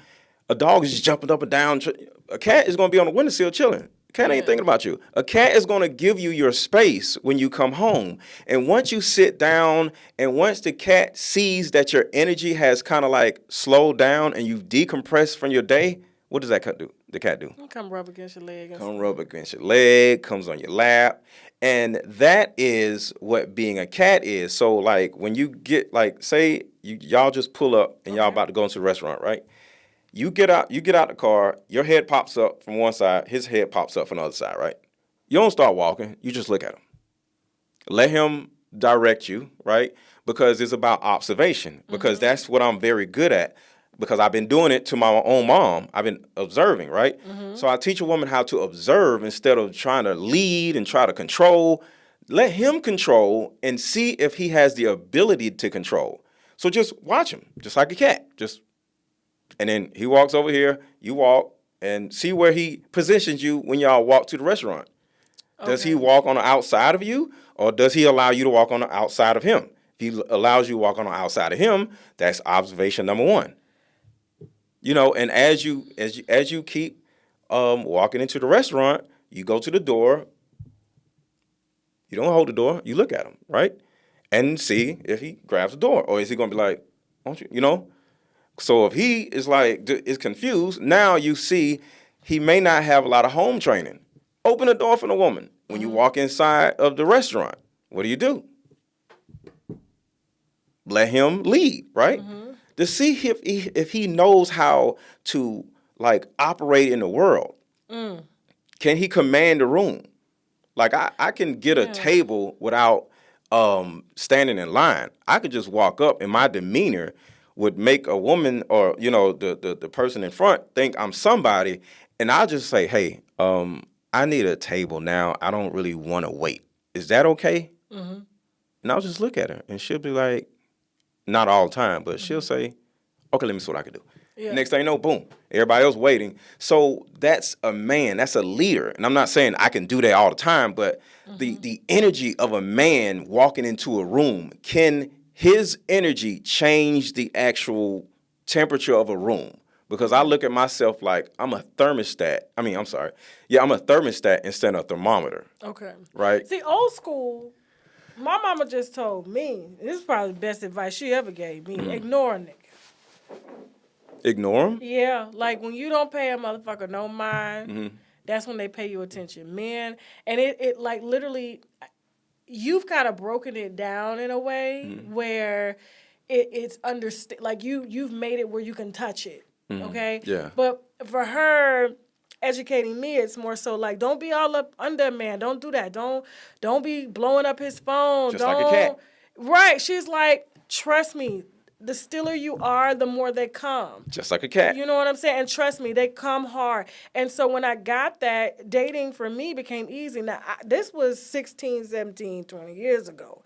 a dog is just jumping up and down. A cat is going to be on the windowsill chilling. A cat ain't thinking about you. A cat is going to give you your space when you come home. And once you sit down, and once the cat sees that your energy has kind of slowed down and you've decompressed from your day, what does that cat do? The cat do? Come rub against your leg. Rub against your leg, comes on your lap. And that is what being a cat is. So, when you get, say, y'all just pull up and y'all about to go into the restaurant, right? You get out the car, your head pops up from one side, his head pops up from the other side, right? You don't start walking, you just look at him. Let him direct you, right? Because it's about observation, because that's what I'm very good at, because I've been doing it to my own mom. I've been observing, right? So I teach a woman how to observe instead of trying to lead and try to control. Let him control and see if he has the ability to control. So just watch him, just like a cat. And then he walks over here, you walk, and see where he positions you when y'all walk to the restaurant. Does he walk on the outside of you, or does he allow you to walk on the outside of him? If he allows you to walk on the outside of him, that's observation number one. And as you keep walking into the restaurant, you go to the door. You don't hold the door. You look at him, right? And see if he grabs the door, or is he going to be like, won't you? So if he is confused, now you see he may not have a lot of home training. Open the door for the woman. When you walk inside of the restaurant, what do? Let him lead, right? to see if he knows how to like operate in the world. Can he command the room? Like I can get a table without standing in line. I could just walk up, and my demeanor would make a woman or the person in front think I'm somebody, and I'll just say, hey, I need a table now. I don't really want to wait. Is that okay? And I'll just look at her, and she'll be like, not all the time, but she'll say, okay, let me see what I can do. Yeah. Next thing you know, boom, everybody else waiting. So that's a man, that's a leader. And I'm not saying I can do that all the time, but the energy of a man walking into a room, can his energy change the actual temperature of a room? Because I look at myself like I'm a thermostat. I'm a thermostat instead of a thermometer. Okay. Right? See, old school, my mama just told me, this is probably the best advice she ever gave me, ignore a nigga. Ignore him? Yeah, like when you don't pay a motherfucker no mind, that's when they pay you attention. Men, and it like literally, you've kind of broken it down in a way where it's like you've made it where you can touch it, okay? Yeah. But for her, educating me, it's more so like, don't be all up under a man. Don't do that. Don't be blowing up his phone. Just like a cat. Right. She's like, trust me. The stiller you are, the more they come. Just like a cat. You know what I'm saying? And trust me, they come hard. And so when I got that, dating for me became easy. Now, this was 16, 17, 20 years ago.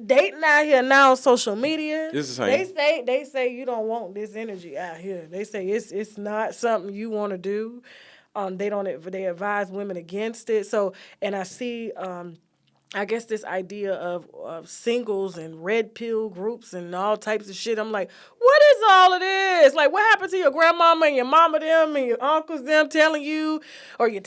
Dating out here now on social media, they say you don't want this energy out here. They say it's not something you want to do. They advise women against it. So, and I see... I guess this idea of singles and red pill groups and all types of shit. I'm like, what is all of this? Like, what happened to your grandmama and your mama them and your uncles them telling you, or you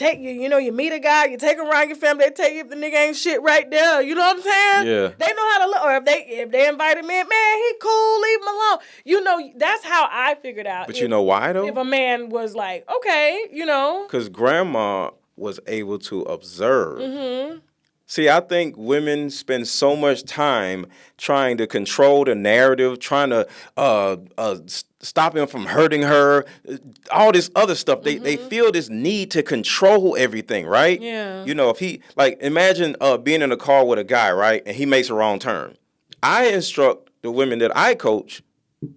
meet a guy, you take him around your family, they tell you if the nigga ain't shit right there. You know what I'm saying? Yeah. They know how to look. Or if they invite him in, man, he cool, leave him alone. You know, that's how I figured out. But you know why though? If a man was like, okay, you know. Because grandma was able to observe. See, I think women spend so much time trying to control the narrative, trying to stop him from hurting her, all this other stuff. They feel this need to control everything, right? Yeah. You know, if he, like, imagine being in a car with a guy, right, and he makes a wrong turn. I instruct the women that I coach,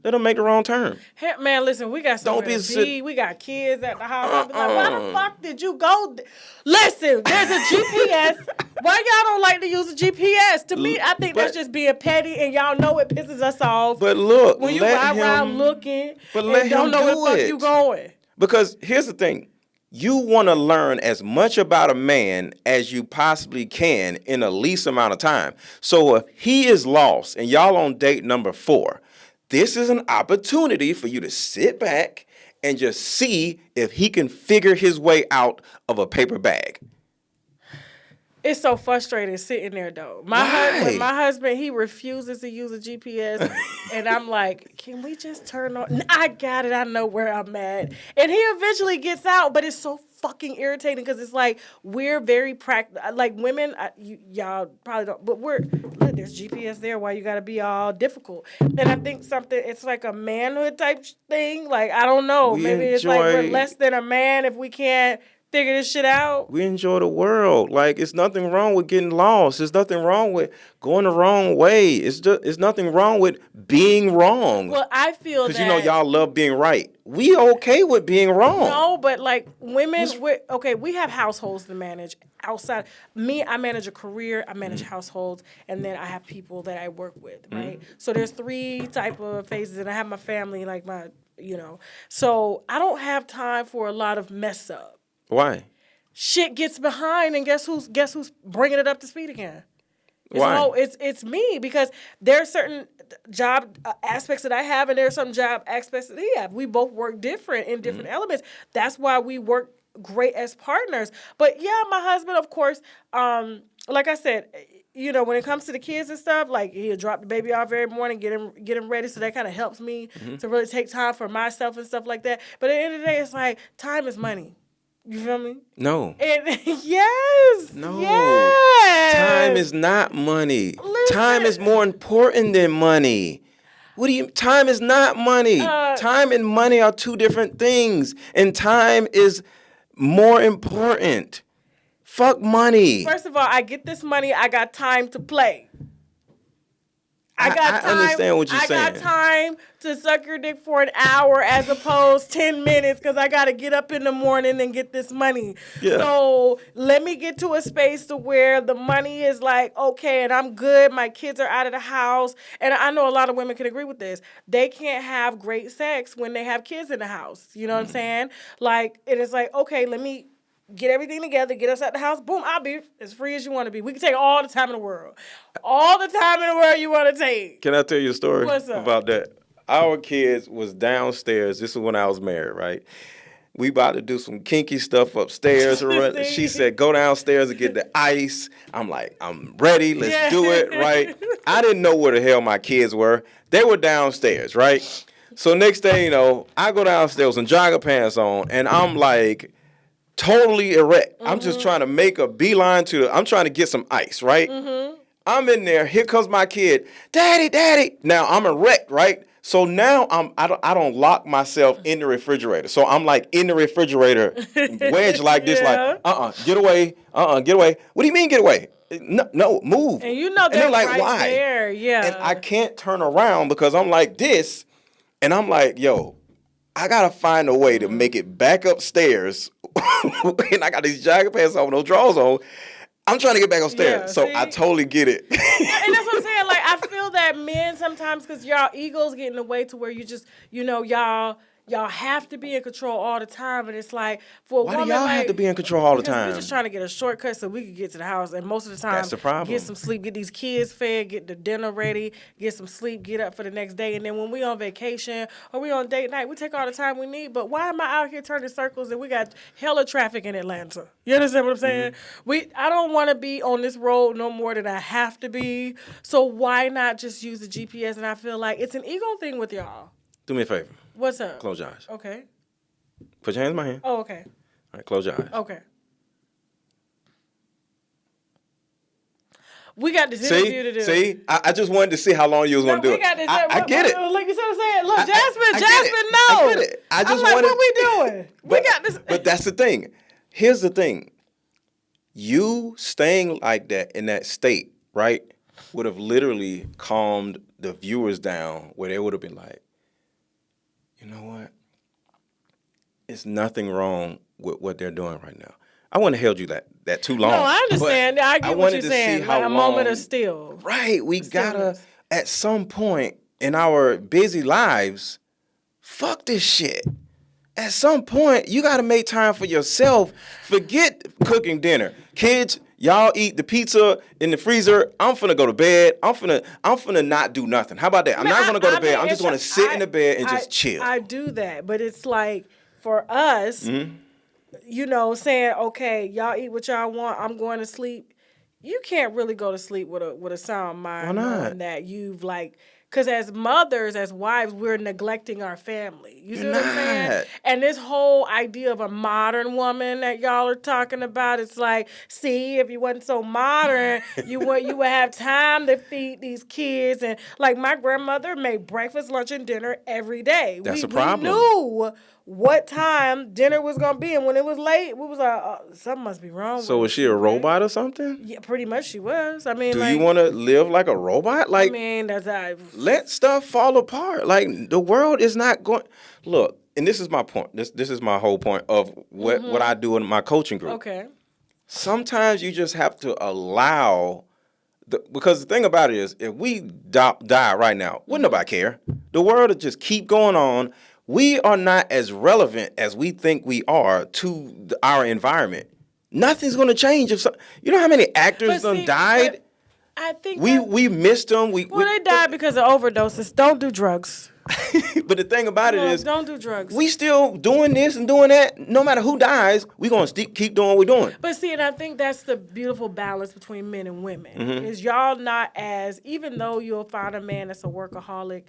let them make the wrong turn. Hey, man, listen, we got somewhere to be. We got kids at the house. I'll be like, why the fuck did you go? Listen, there's a GPS. Why y'all don't like to use a GPS? To me, I think that's just being petty, and y'all know it pisses us off. But look, when you ride around looking and don't know where the fuck you going. Because here's the thing. You want to learn as much about a man as you possibly can in the least amount of time. So if he is lost and y'all on date number 4, this is an opportunity for you to sit back and just see if he can figure his way out of a paper bag. It's so frustrating sitting there, though. My husband, he refuses to use a GPS, and I'm like, can we just turn on? I got it. I know where I'm at. And he eventually gets out, but it's so fucking irritating because it's like we're very practical. Like women, y'all probably don't, but there's GPS there. Why you got to be all difficult? And I think it's like a manhood type thing. Like, I don't know. Maybe it's like we're less than a man if we can't figure this shit out. We enjoy the world. Like, it's nothing wrong with getting lost. There's nothing wrong with going the wrong way. It's nothing wrong with being wrong. Well, I feel that... Because, y'all love being right. We okay with being wrong. No, but, like, women... we have households to manage outside. Me, I manage a career. I manage households. And then I have people that I work with, right? So there's 3 type of phases. And I have my family, like my... So I don't have time for a lot of mess up. Why? Shit gets behind, and guess who's bringing it up to speed again? Why? It's me, because there are certain job aspects that I have, and there are some job aspects that he have. We both work different in different elements. That's why we work great as partners. But yeah, my husband, of course, like I said, when it comes to the kids and stuff, like he'll drop the baby off every morning, get him ready. So that kind of helps me to really take time for myself and stuff like that. But at the end of the day, it's like time is money. You feel me? No. Yes. No. Yes. Time is not money. Listen. Time is more important than money. What do you? Time is not money. Time and money are two different things, and time is more important. Fuck money. First of all, I get this money. I got time to play. I understand what you're saying. I got time to suck your dick for an hour as opposed 10 minutes because I got to get up in the morning and get this money. Yeah. So let me get to a space to where the money is like, okay, and I'm good. My kids are out of the house. And I know a lot of women can agree with this. They can't have great sex when they have kids in the house. You know what I'm saying? Like, it is like, okay, let me get everything together, get us out the house. Boom, I'll be as free as you want to be. We can take all the time in the world. All the time in the world you want to take. Can I tell you a story about that? Our kids was downstairs. This is when I was married, right? We about to do some kinky stuff upstairs. She said, go downstairs and get the ice. I'm like, I'm ready. Let's do it, right? I didn't know where the hell my kids were. They were downstairs, right? So next thing you know, I go downstairs with some jogger pants on, and I'm like, totally erect. I'm just trying to make a beeline I'm trying to get some ice, right? I'm in there. Here comes my kid. Daddy, daddy. Now I'm erect, right? So now I don't lock myself in the refrigerator. So I'm like in the refrigerator, wedged like this, like, get away. Get away. What do you mean get away? No, move. And you know they're like, right why? there, yeah. And I can't turn around because I'm like this, and I'm like, yo, I gotta find a way to make it back upstairs. And I got these jogger pants on, those drawers on. I'm trying to get back upstairs. Yeah, so I totally get it. And that's what I'm saying. Like, I feel that men sometimes, because y'all egos get in the way to where you just, y'all have to be in control all the time. And it's like, for a woman, why do y'all have to be in control all the time? We're just trying to get a shortcut so we can get to the house. And most of the time, that's the problem. Get some sleep, get these kids fed, get the dinner ready, get some sleep, get up for the next day. And then when we on vacation or we on date night, we take all the time we need. But why am I out here turning circles and we got hella traffic in Atlanta? You understand what I'm saying? I don't want to be on this road no more than I have to be. So why not just use the GPS? And I feel like it's an ego thing with y'all. Do me a favor. What's up? Close your eyes. Okay. Put your hands in my hand. Oh, okay. All right, close your eyes. Okay. We got this interview to do. See? I just wanted to see how long you was going to do it. I get it. Like you said, I'm saying, look, Jasmine, no. I get it. I'm like, what we doing? We got this. But that's the thing. Here's the thing. You staying like that in that state, right, would have literally calmed the viewers down where they would have been like, you know what? It's nothing wrong with what they're doing right now. I wouldn't have held you that too long. No, I understand. I get what you're saying. Like a moment of still. Right. We gotta, at some point in our busy lives, fuck this shit. At some point, you gotta make time for yourself. Forget cooking dinner. Kids, y'all eat the pizza in the freezer. I'm finna go to bed. I'm finna not do nothing. How about that? I'm not gonna go to bed. I'm just gonna sit in the bed and just chill. I do that, but it's like for us, saying, okay, y'all eat what y'all want. I'm going to sleep. You can't really go to sleep with a sound mind. Why not? Knowing that you've because as mothers, as wives, we're neglecting our family. You see what I'm saying? And this whole idea of a modern woman that y'all are talking about, it's like, see, if you wasn't so modern, you would have time to feed these kids. And like my grandmother made breakfast, lunch, and dinner every day. That's a problem. We knew what time dinner was going to be. And when it was late, we was like, something must be wrong. So was she a robot or something? Yeah, pretty much she was. I mean, do you want to live like a robot? Like, I mean, let stuff fall apart. Like, the world is not going. Look, and this is my point. This is my whole point of what I do in my coaching group. Okay. Sometimes you just have to allow. Because the thing about it is, if we die right now, wouldn't nobody care? The world would just keep going on. We are not as relevant as we think we are to our environment. Nothing's going to change. You know how many actors died? I think we missed them. They died because of overdoses. Don't do drugs. But the thing about it is, don't do drugs. We still doing this and doing that. No matter who dies, we gonna keep doing what we're doing. But see, and I think that's the beautiful balance between men and women. Is y'all not even though you'll find a man that's a workaholic.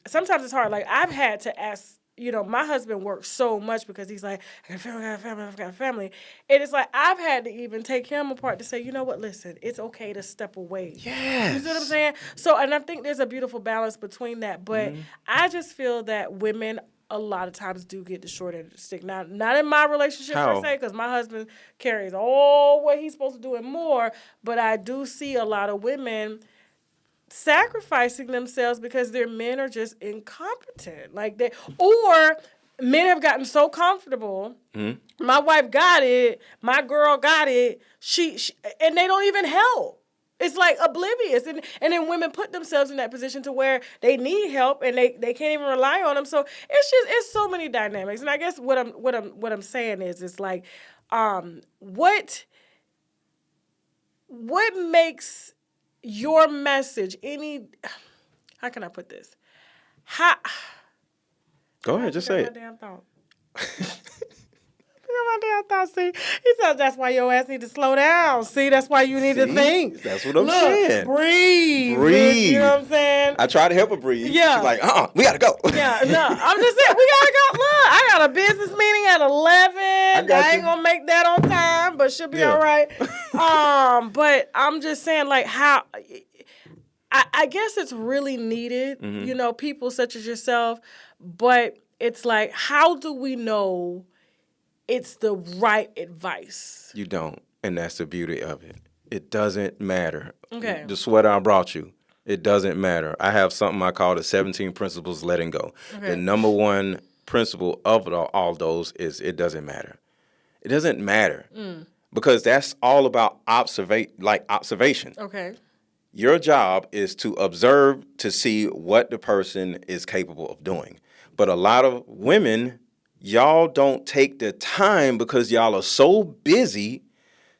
Sometimes it's hard. Like I've had to ask my husband works so much because he's like, I got a family, I've got a family. And it's like, I've had to even take him apart to say, you know what, listen, it's okay to step away. Yes. You see what I'm saying? So, and I think there's a beautiful balance between that. But I just feel that women a lot of times do get the short end of the stick. Now, not in my relationship per se, because my husband carries all what he's supposed to do and more. But I do see a lot of women sacrificing themselves because their men are just incompetent. Or men have gotten so comfortable. Mm-hmm. My wife got it. My girl got it. She and they don't even help. It's like oblivious. And then women put themselves in that position to where they need help and they can't even rely on them. So it's so many dynamics. And I guess what I'm saying is it's like what makes your message how can I put this? Go ahead, just say it. Damn thought. My damn thought. See, he said that's why your ass need to slow down. See, that's why you need to think. That's what I'm saying. Breathe. Bitch, you know what I'm saying? I try to help her breathe. Yeah. She's like, we gotta go. Yeah, no, I'm just saying we gotta go. Look, I got a business meeting at 11. I ain't gonna make that on time, but she'll be all right. But I'm just saying, like, how. I guess it's really needed, people such as yourself, but it's like, how do we know it's the right advice? You don't, and that's the beauty of it. It doesn't matter. Okay. The sweater I brought you, it doesn't matter. I have something I call the 17 principles letting go. Okay. The number one principle of all those is it doesn't matter. It doesn't matter because that's all about observation. Okay. Your job is to observe to see what the person is capable of doing. But a lot of women, y'all don't take the time because y'all are so busy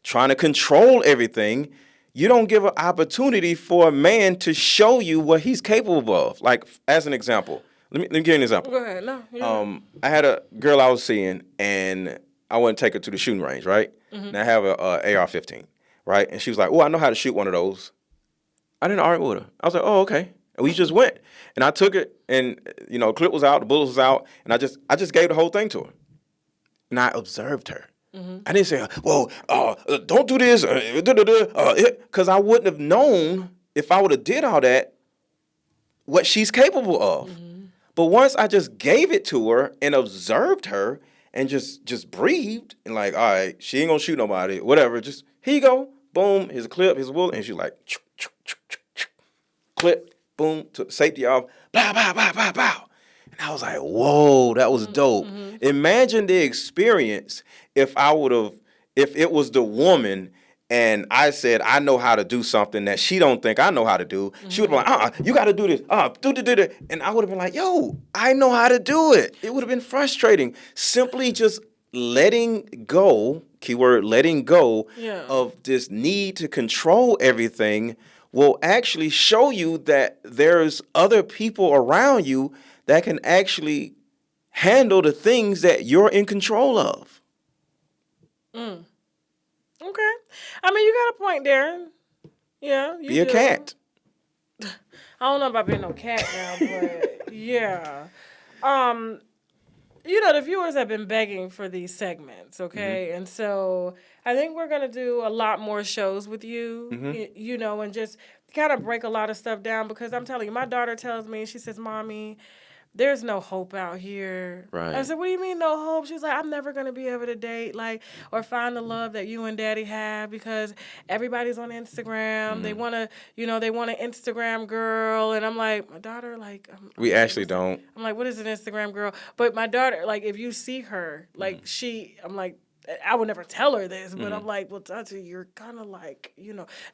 trying to control everything. You don't give an opportunity for a man to show you what he's capable of. Like, as an example, let me give you an example. Go ahead. No. I had a girl I was seeing, and I went to take her to the shooting range, right? Mm-hmm. And I have a AR-15, right? And she was like, "Oh, I know how to shoot one of those." I didn't argue with her. I was like, "Oh, okay." And we just went. And I took it, and, the clip was out, the bullet was out, and I just gave the whole thing to her. And I observed her. Mm-hmm. I didn't say, "Well, don't do this," because I wouldn't have known if I would have did all that what she's capable of. Mm-hmm. But once I just gave it to her and observed her and just breathed and like, all right, she ain't gonna shoot nobody, whatever, just, here you go, boom, here's a clip, here's a bullet, and she's like, clip, boom, took safety off, blah, blah, blah, blah, blah. And I was like, whoa, that was dope. Mm-hmm. Imagine the experience if it was the woman and I said, I know how to do something that she don't think I know how to do. Mm-hmm. She would be like, you got to do this. Do. And I would have been like, yo, I know how to do it. It would have been frustrating. Simply just letting go, keyword letting go, of this need to control everything will actually show you that there's other people around you that can actually handle the things that you're in control of. Mm. Okay. I mean, you got a point, Darren. Yeah, you Be a cat. I don't know about being no cat now, but yeah. The viewers have been begging for these segments, okay? Mm-hmm. And so I think we're going to do a lot more shows with you, and just kind of break a lot of stuff down because I'm telling you, my daughter tells me, she says, "Mommy, there's no hope out here." Right. I said, "What do you mean no hope?" She's like, "I'm never going to be able to date or find the love that you and Daddy have because everybody's on Instagram. Mm-hmm. They want to, they want an Instagram girl." And I'm like, my daughter, we actually don't. I'm like, "What is an Instagram girl?" But my daughter, if you see her, I'm like, I would never tell her this, but I'm like, well, Tati, you're kind of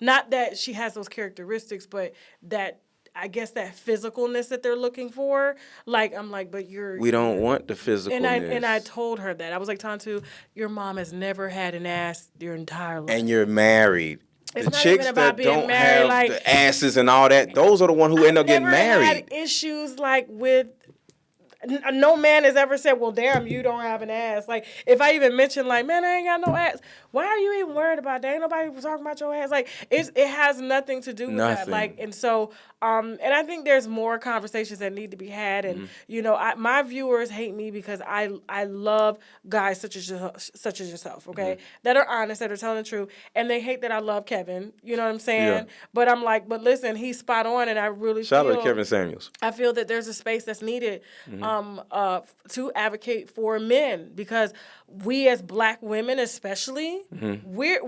not that she has those characteristics, but that, I guess, that physicalness that they're looking for. I'm like, but we don't want the physicalness. And I told her that. I was like, Tantu, your mom has never had an ass your entire life. And you're married. It's the not chicks even about that being don't married, have the asses and all that, those are the ones who end up getting married. I've never had issues with no man has ever said, well, damn, you don't have an ass. Like, if I even mention, like, man, I ain't got no ass, why are you even worried about that? Ain't nobody talking about your ass. Like, it has nothing to do with that. Like, and so, and I think there's more conversations that need to be had. And, my viewers hate me because I love guys such as yourself, okay, that are honest, that are telling the truth. And they hate that I love Kevin. You know what I'm saying? Yeah. But I'm like, but listen, he's spot on. And I really Shout out to Kevin Samuels. I feel that there's a space that's needed to advocate for men, because we as Black women especially, we're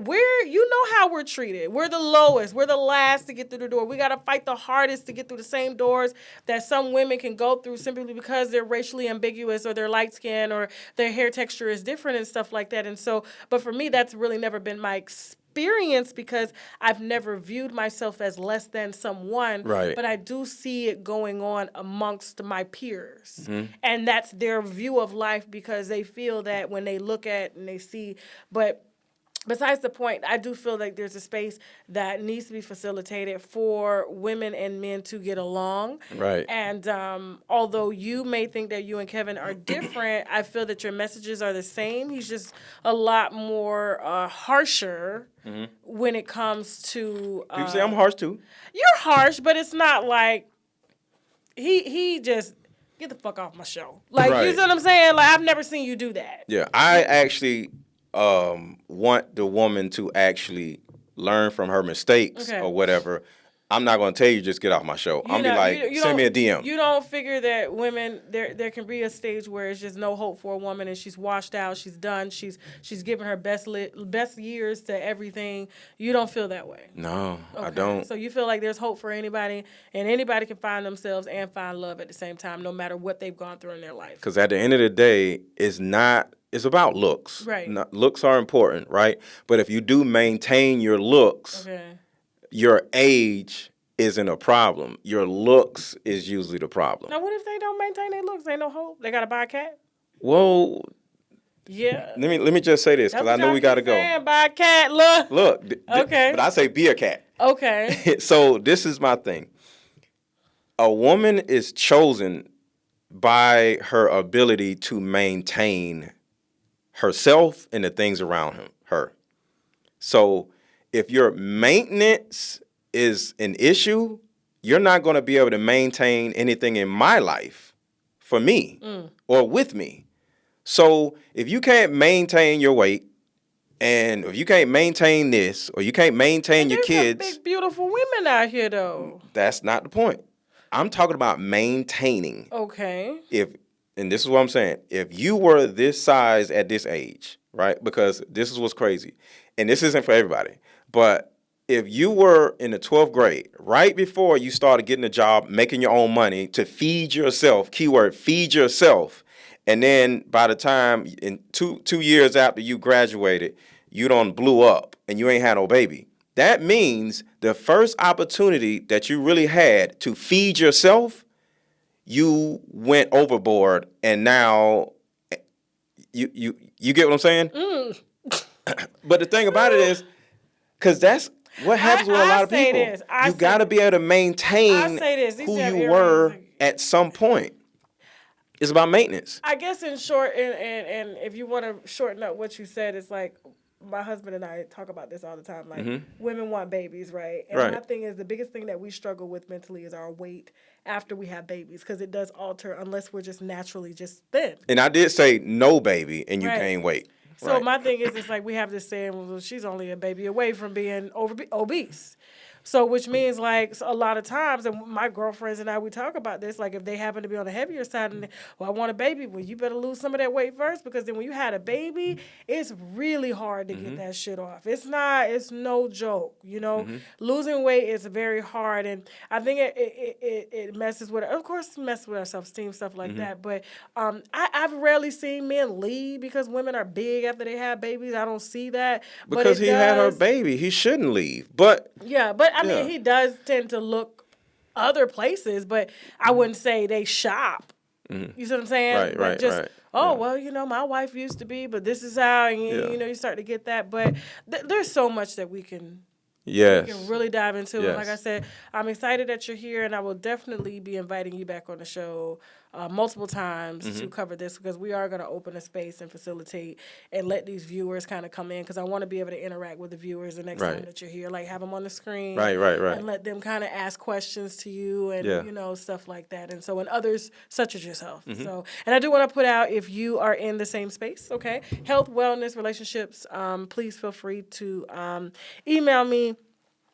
how we're treated. We're the lowest. We're the last to get through the door. We got to fight the hardest to get through the same doors that some women can go through simply because they're racially ambiguous or they're light skinned or their hair texture is different and stuff like that. And so, but for me, that's really never been my experience because I've never viewed myself as less than someone, right. But I do see it going on amongst my peers. And that's their view of life because they feel that when they look at and they see, but besides the point, I do feel like there's a space that needs to be facilitated for women and men to get along. Right. And although you may think that you and Kevin are different, I feel that your messages are the same. He's just a lot more harsher when it comes to... People say I'm harsh too. You're harsh, but it's not like... He just... Get the fuck off my show. Like, right. You see what I'm saying? Like, I've never seen you do that. Yeah, I actually... want the woman to actually learn from her mistakes or whatever. I'm not going to tell you just get off my show. I'm be like, send me a DM. You don't figure that women, there can be a stage where it's just no hope for a woman and she's washed out, she's done, she's given her best years to everything. You don't feel that way. No, I don't. So you feel like there's hope for anybody, and anybody can find themselves and find love at the same time, no matter what they've gone through in their life. Because at the end of the day, it's about looks. Right. Looks are important, right? But if you do maintain your looks, your age isn't a problem. Your looks is usually the problem. Now, what if they don't maintain their looks? Ain't no hope. They got to buy a cat? Well, yeah. Let me just say this, because I know we got to go. Buy a cat, look. Okay. But I say be a cat. Okay. So this is my thing. A woman is chosen by her ability to maintain herself and the things around her. So if your maintenance is an issue, you're not going to be able to maintain anything in my life for me or with me. So if you can't maintain your weight, and if you can't maintain this, or you can't maintain your kids... There's big, beautiful women out here, though. That's not the point. I'm talking about maintaining. Okay. And this is what I'm saying. If you were this size at this age, right? Because this is what's crazy. And this isn't for everybody. But if you were in the 12th grade, right before you started getting a job, making your own money to feed yourself, keyword, feed yourself, and then by the time in two years after you graduated, you done blew up and you ain't had no baby. That means the first opportunity that you really had to feed yourself, you went overboard, and now you get what I'm saying? But the thing about it is, because that's what happens with a lot of people. You got to be able to maintain who you were at some point. It's about maintenance. I guess in short, and if you want to shorten up what you said, it's like, my husband and I talk about this all the time. Like, women want babies, right? And my thing is, the biggest thing that we struggle with mentally is our weight after we have babies, because it does alter unless we're just naturally just thin. And I did say no baby and you gain weight. So my thing is, it's like we have this saying, well, she's only a baby away from being obese. So, which means, like, a lot of times, and my girlfriends and I, we talk about this, like, if they happen to be on the heavier side, and I want a baby, well, you better lose some of that weight first, because then when you had a baby, it's really hard to get that shit off. It's no joke, you know? Losing weight is very hard, and I think it messes with, of course, messes with our self-esteem, stuff like that, but I've rarely seen men leave because women are big after they have babies. I don't see that. Because he had her baby. He shouldn't leave, but... Yeah, but I mean, he does tend to look other places, but I wouldn't say they shop. You see what I'm saying? Right. Well, you know, my wife used to be, but this is how, and you know, you start to get that. But there's so much that we can really dive into. And like I said, I'm excited that you're here, and I will definitely be inviting you back on the show multiple times to cover this because we are going to open a space and facilitate and let these viewers kind of come in because I want to be able to interact with the viewers the next time that you're here, like have them on the screen, right, and let them kind of ask questions to you and you know, stuff like that. And so, and others such as yourself. So, and I do want to put out, if you are in the same space, okay, health, wellness, relationships, please feel free to email me.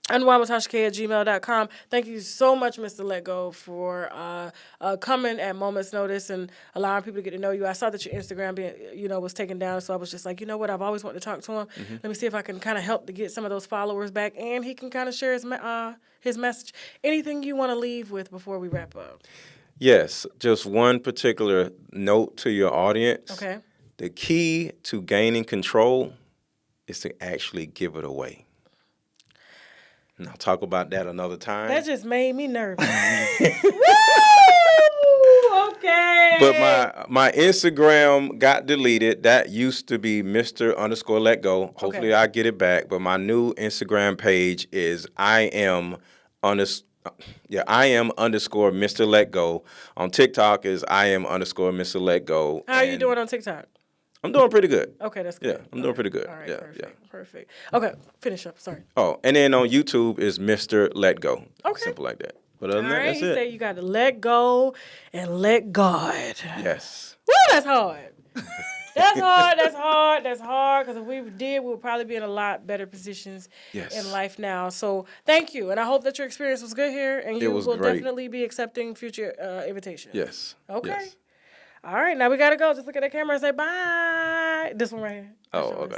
UNWINEWITHTASHAK@gmail.com. Thank you so much, Mr. LetGo, for coming at moment's notice and allowing people to get to know you. I saw that your Instagram was taken down, so I was just like, you know what? I've always wanted to talk to him. Let me see if I can kind of help to get some of those followers back, and he can kind of share his message. Anything you want to leave with before we wrap up? Yes, just one particular note to your audience. Okay. The key to gaining control is to actually give it away. And I'll talk about that another time. That just made me nervous. Woo! Okay. But my Instagram got deleted. That used to be Mr._LetGo. Hopefully I get it back. But my new Instagram page is I am _Mr. LetGo. On TikTok is I am _Mr. LetGo. How are you doing on TikTok? I'm doing pretty good. Okay, that's good. Yeah, I'm doing pretty good. All right, yeah, perfect. Okay, finish up. Sorry. Oh, and then on YouTube is Mr. LetGo. Okay. Simple like that. But other than that, that's he it. said you got to let go and let God. Yes. Woo, that's hard. That's hard, because if we did, we would probably be in a lot better positions in life now. So thank you, and I hope that your experience was good here, and you will definitely be accepting future invitations. Yes. Okay. Yes. All right, now we got to go. Just look at the camera and say bye. This one right here. Oh, okay.